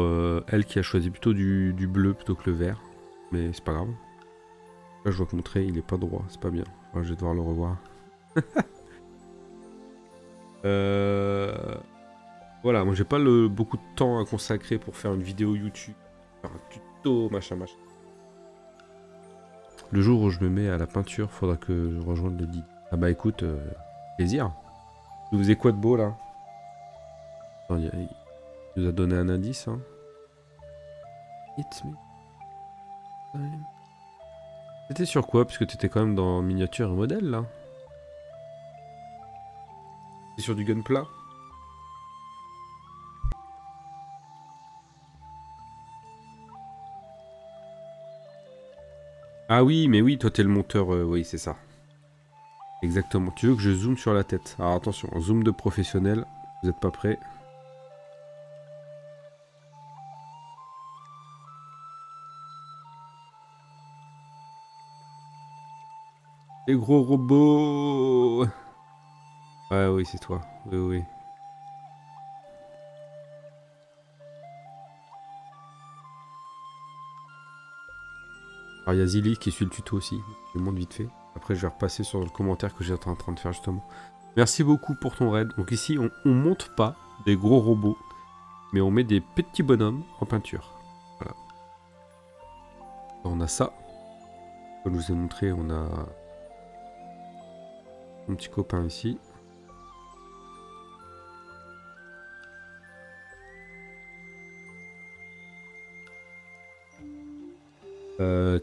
S1: elle qui a choisi plutôt du bleu plutôt que le vert, mais c'est pas grave. Là je dois te montrer, il est pas droit, c'est pas bien. Enfin, je vais devoir le revoir. Voilà, moi j'ai pas beaucoup de temps à consacrer pour faire une vidéo YouTube, faire un tuto, machin. Le jour où je me mets à la peinture, faudra que je rejoigne le lit. Ah bah écoute, plaisir. Vous faisiez quoi de beau là? Attends, il nous a donné un indice. Hein. It's me. C'était sur quoi? Parce que t'étais quand même dans miniature et modèle là. C'est sur du gunpla? Ah oui, mais oui, toi t'es le monteur, oui c'est ça. Exactement, tu veux que je zoome sur la tête. Alors attention, zoom de professionnel, vous êtes pas prêts. Les gros robots. Ouais, oui, c'est toi, oui. Alors il y a Zili qui suit le tuto aussi, je le montre vite fait. Après je vais repasser sur le commentaire que j'étais en train de faire justement. Merci beaucoup pour ton raid. Donc ici on monte pas des gros robots, mais on met des petits bonhommes en peinture. Voilà. On a ça. Comme je vous ai montré, on a mon petit copain ici.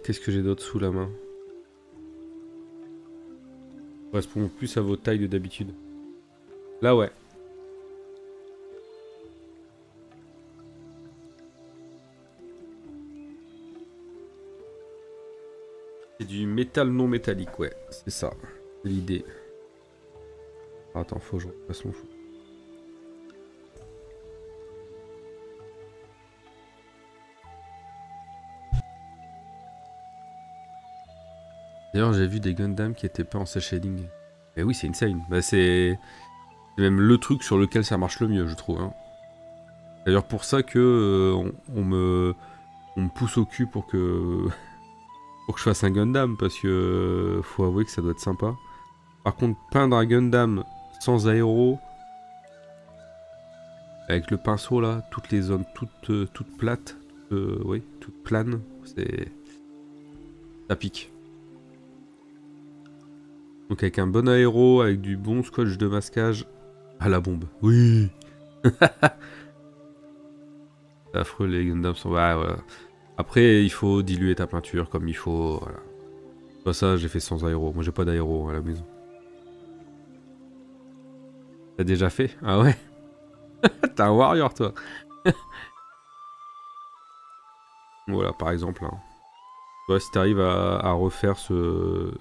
S1: Qu'est-ce que j'ai d'autre sous la main? Ça correspond plus à vos tailles de d'habitude. Là ouais. C'est du métal non métallique, ouais. C'est ça. C'est l'idée. Attends, faut que je repasse mon fou. D'ailleurs, j'ai vu des Gundam qui étaient pas en cel shading. Et oui, c'est insane. Bah, c'est même le truc sur lequel ça marche le mieux, je trouve. Hein. D'ailleurs, pour ça que on me pousse au cul pour que je fasse un Gundam, parce que faut avouer que ça doit être sympa. Par contre, peindre un Gundam sans aéro, avec le pinceau là, toutes les zones toutes plates, oui, toutes planes, ça pique. Donc avec un bon aéro, avec du bon scotch de masquage, à la bombe. Oui. C'est affreux, les Gundam sont... Ouais. Après, il faut diluer ta peinture comme il faut, voilà. Pas ça, j'ai fait sans aéro. Moi, j'ai pas d'aéro à la maison. T'as déjà fait? Ah ouais? T'es un warrior, toi. Voilà, par exemple. Hein. Ouais, si t'arrives à refaire ce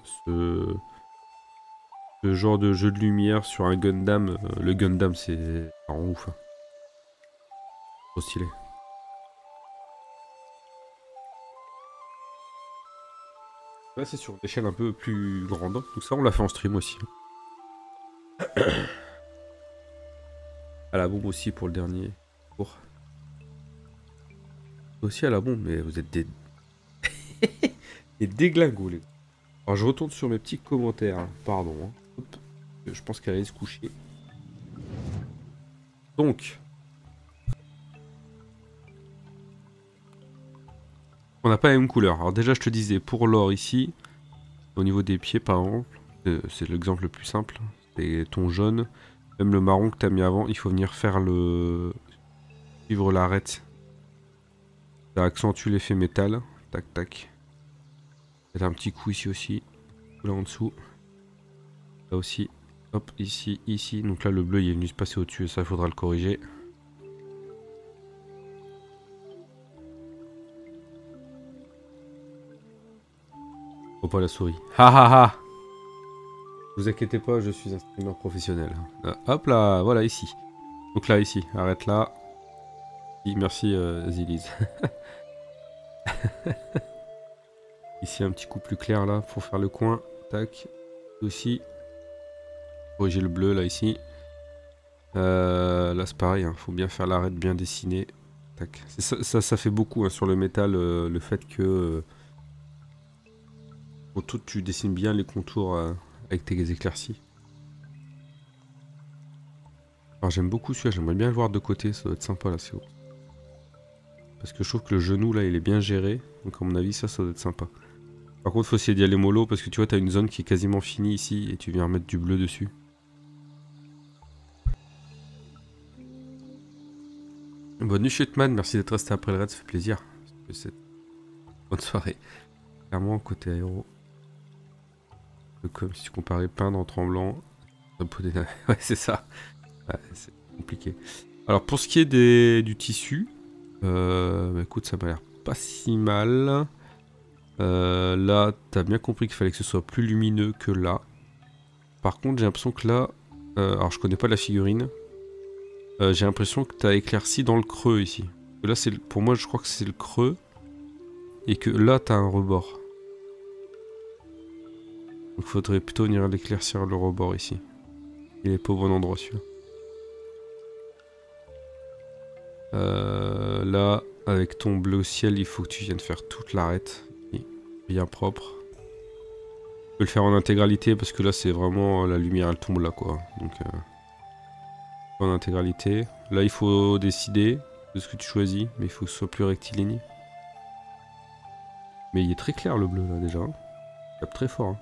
S1: genre de jeu de lumière sur un Gundam, le Gundam, c'est vraiment ouf. Hein. Trop stylé. Là, c'est sur une échelle un peu plus grande. Donc ça, on l'a fait en stream aussi. À la bombe aussi pour le dernier cours. Aussi à la bombe, mais vous êtes des... des déglingos, les gars. Alors, je retourne sur mes petits commentaires. Hein. Pardon. Hein. Hop. Je pense qu'elle allait se coucher. Donc, On n'a pas la même couleur. Alors déjà, je te disais, pour l'or ici, au niveau des pieds par exemple, c'est l'exemple le plus simple. C'est ton jaune, même le marron que tu as mis avant, il faut venir faire le... suivre l'arête. Ça accentue l'effet métal. Tac, tac. Il y a un petit coup ici aussi. Là en dessous. Là aussi. Hop, ici, ici. Donc là, le bleu, il est venu se passer au-dessus et ça, il faudra le corriger. Oh, pas la souris. Ha ha ha! Ne vous inquiétez pas, je suis un streamer professionnel. Hop là, voilà, ici. Donc là, ici. Arrête là. Merci, Ziliz. Ici, un petit coup plus clair là pour faire le coin. Tac. Aussi. Corriger le bleu là, ici. Là, c'est pareil. Hein, faut bien faire l'arête bien dessinée. Tac. Ça fait beaucoup hein, sur le métal. Le fait que. Pour tout, tu dessines bien les contours avec tes éclaircies. Alors, j'aime beaucoup celui-là. J'aimerais bien le voir de côté. Ça doit être sympa là, c'est haut. Parce que je trouve que le genou là, il est bien géré. Donc, à mon avis, ça doit être sympa. Par contre, faut essayer d'y aller mollo parce que tu vois, t'as une zone qui est quasiment finie ici et tu viens remettre du bleu dessus. Bonne nuit, Shutman, merci d'être resté après le raid, ça fait plaisir. Bonne soirée. Clairement, côté aéro. Comme si tu comparais peindre en tremblant. Ouais, c'est ça. Ouais, c'est compliqué. Alors, pour ce qui est du tissu, bah, écoute, ça m'a l'air pas si mal. Là, t'as bien compris qu'il fallait que ce soit plus lumineux que là. Par contre, j'ai l'impression que là... alors, je connais pas la figurine. J'ai l'impression que t'as éclairci dans le creux ici. Là, pour moi, je crois que c'est le creux. Et que là, t'as un rebord. Donc, faudrait plutôt venir l'éclaircir le rebord ici. Il est pas au bon endroit, celui-là. Là, avec ton bleu ciel, il faut que tu viennes faire toute l'arête. Bien propre. Je peux le faire en intégralité parce que là c'est vraiment la lumière elle tombe là quoi. Donc en intégralité. Là il faut décider de ce que tu choisis, mais il faut que ce soit plus rectiligne. Mais il est très clair le bleu là déjà. Il tape très fort. Hein.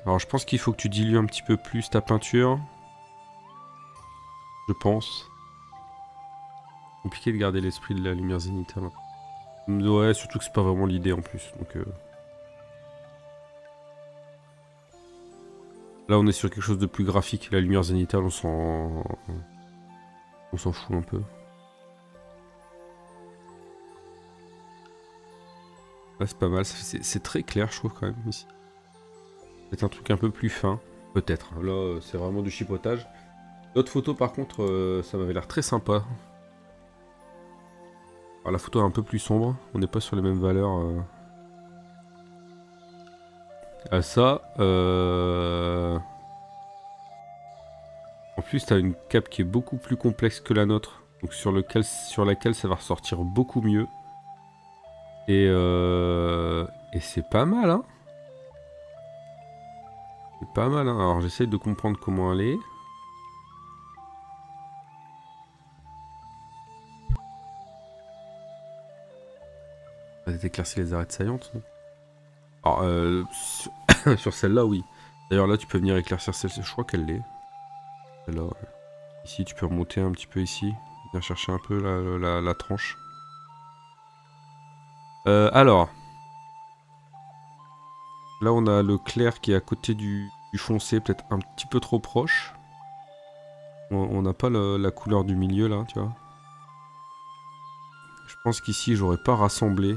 S1: Alors je pense qu'il faut que tu dilues un petit peu plus ta peinture. Je pense. Compliqué de garder l'esprit de la lumière zénithale. Hein. Ouais, surtout que c'est pas vraiment l'idée en plus. Donc là, on est sur quelque chose de plus graphique. La lumière zénithale, on s'en fout un peu. Là, c'est pas mal. C'est très clair, je trouve, quand même, ici. C'est un truc un peu plus fin, peut-être. Là, c'est vraiment du chipotage. L'autre photo, par contre, ça m'avait l'air très sympa. Alors la photo est un peu plus sombre, on n'est pas sur les mêmes valeurs. Ça, en plus t'as une cape qui est beaucoup plus complexe que la nôtre, donc sur laquelle ça va ressortir beaucoup mieux. Et c'est pas mal, hein. C'est pas mal, hein. Alors j'essaye de comprendre comment elle est. Éclaircir les arêtes saillantes. Alors, sur celle-là, oui. D'ailleurs, là, tu peux venir éclaircir celle-ci. Je crois qu'elle l'est. Celle-là. Ici, tu peux remonter un petit peu ici. Venir chercher un peu la tranche. Alors. Là, on a le clair qui est à côté du foncé, peut-être un petit peu trop proche. On n'a pas la couleur du milieu, là, tu vois. Je pense qu'ici, j'aurais pas rassemblé.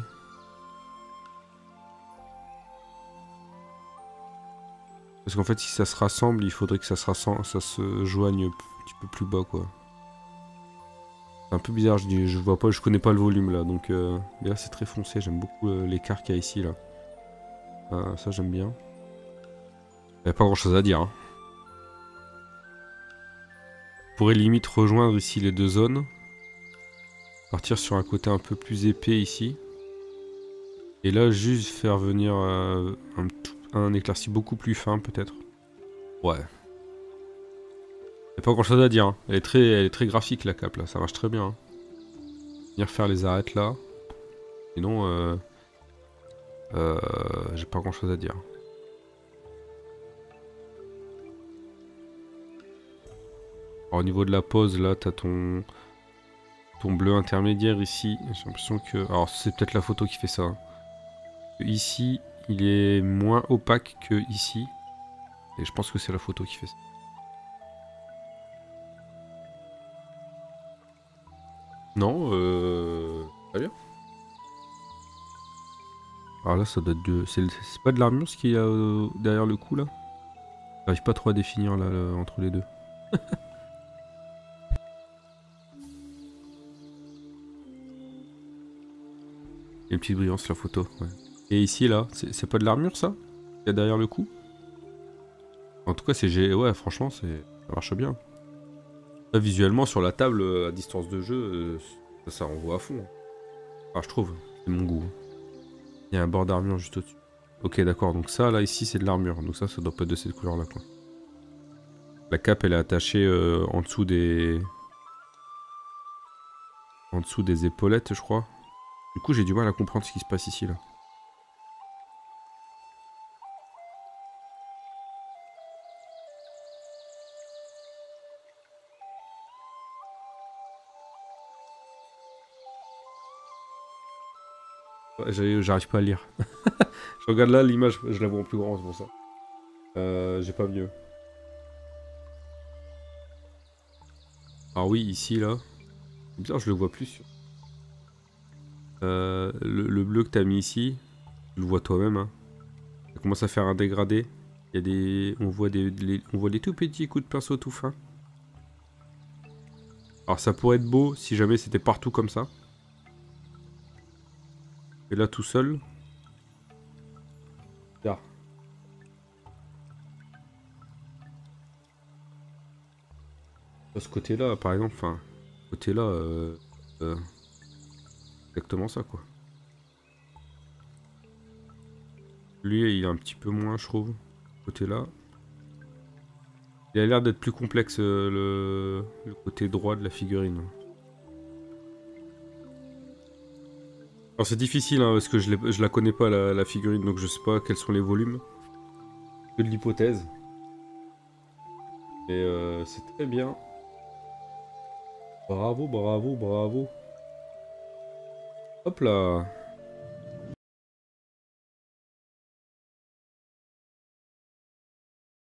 S1: Parce qu'en fait, si ça se rassemble, il faudrait que ça se joigne un petit peu plus bas, quoi. C'est un peu bizarre, je vois pas, je connais pas le volume là, donc mais là c'est très foncé, j'aime beaucoup l'écart qu'il y a ici là. Ça j'aime bien. Il n'y a pas grand chose à dire. Hein. On pourrait limite rejoindre ici les deux zones. Partir sur un côté un peu plus épais ici. Et là juste faire venir un éclairci beaucoup plus fin peut-être. Ouais. Il n'y a pas grand chose à dire. Hein. Elle est très graphique la cape là, ça marche très bien. Hein. Venir faire les arêtes là. Sinon, j'ai pas grand chose à dire. Alors, au niveau de la pose, là, t'as ton bleu intermédiaire ici. J'ai l'impression que... Alors, c'est peut-être la photo qui fait ça. Hein. Ici, il est moins opaque que ici. Et je pense que c'est la photo qui fait ça. Non, très bien. Alors là, ça doit être de... C'est pas de l'armure ce qu'il y a derrière le cou, là? J'arrive pas trop à définir, là, entre les deux. Il y a une petite brillance, la photo, ouais. Et ici, là, c'est pas de l'armure, ça? Il y a derrière le cou? En tout cas, c'est... Ouais, franchement, ça marche bien. Là, visuellement, sur la table, à distance de jeu, ça renvoie à fond. Enfin, je trouve. C'est mon goût. Il y a un bord d'armure juste au-dessus. Ok, d'accord. Donc ça, là, ici, c'est de l'armure. Donc ça doit pas être de cette couleur-là, quoi. La cape, elle est attachée en dessous des... En dessous des épaulettes, je crois. Du coup, j'ai du mal à comprendre ce qui se passe ici, là. J'arrive pas à lire. Je regarde là, l'image, je la vois en plus grand, c'est pour ça. J'ai pas mieux. Alors oui, ici, là. C'est bizarre, je le vois plus. Le bleu que t'as mis ici, tu le vois toi-même. Hein. Ça commence à faire un dégradé. Il y a des... On voit des tout petits coups de pinceau tout fins. Alors ça pourrait être beau si jamais c'était partout comme ça. Et là tout seul. Là. De ce côté-là, par exemple, enfin, côté-là, exactement ça, quoi. Lui, il est un petit peu moins, je trouve. Côté-là. Il a l'air d'être plus complexe, le côté droit de la figurine. Alors c'est difficile, hein, parce que je la connais pas, la figurine, donc je sais pas quels sont les volumes. Que de l'hypothèse. Mais c'est très bien. Bravo, bravo, bravo. Hop là.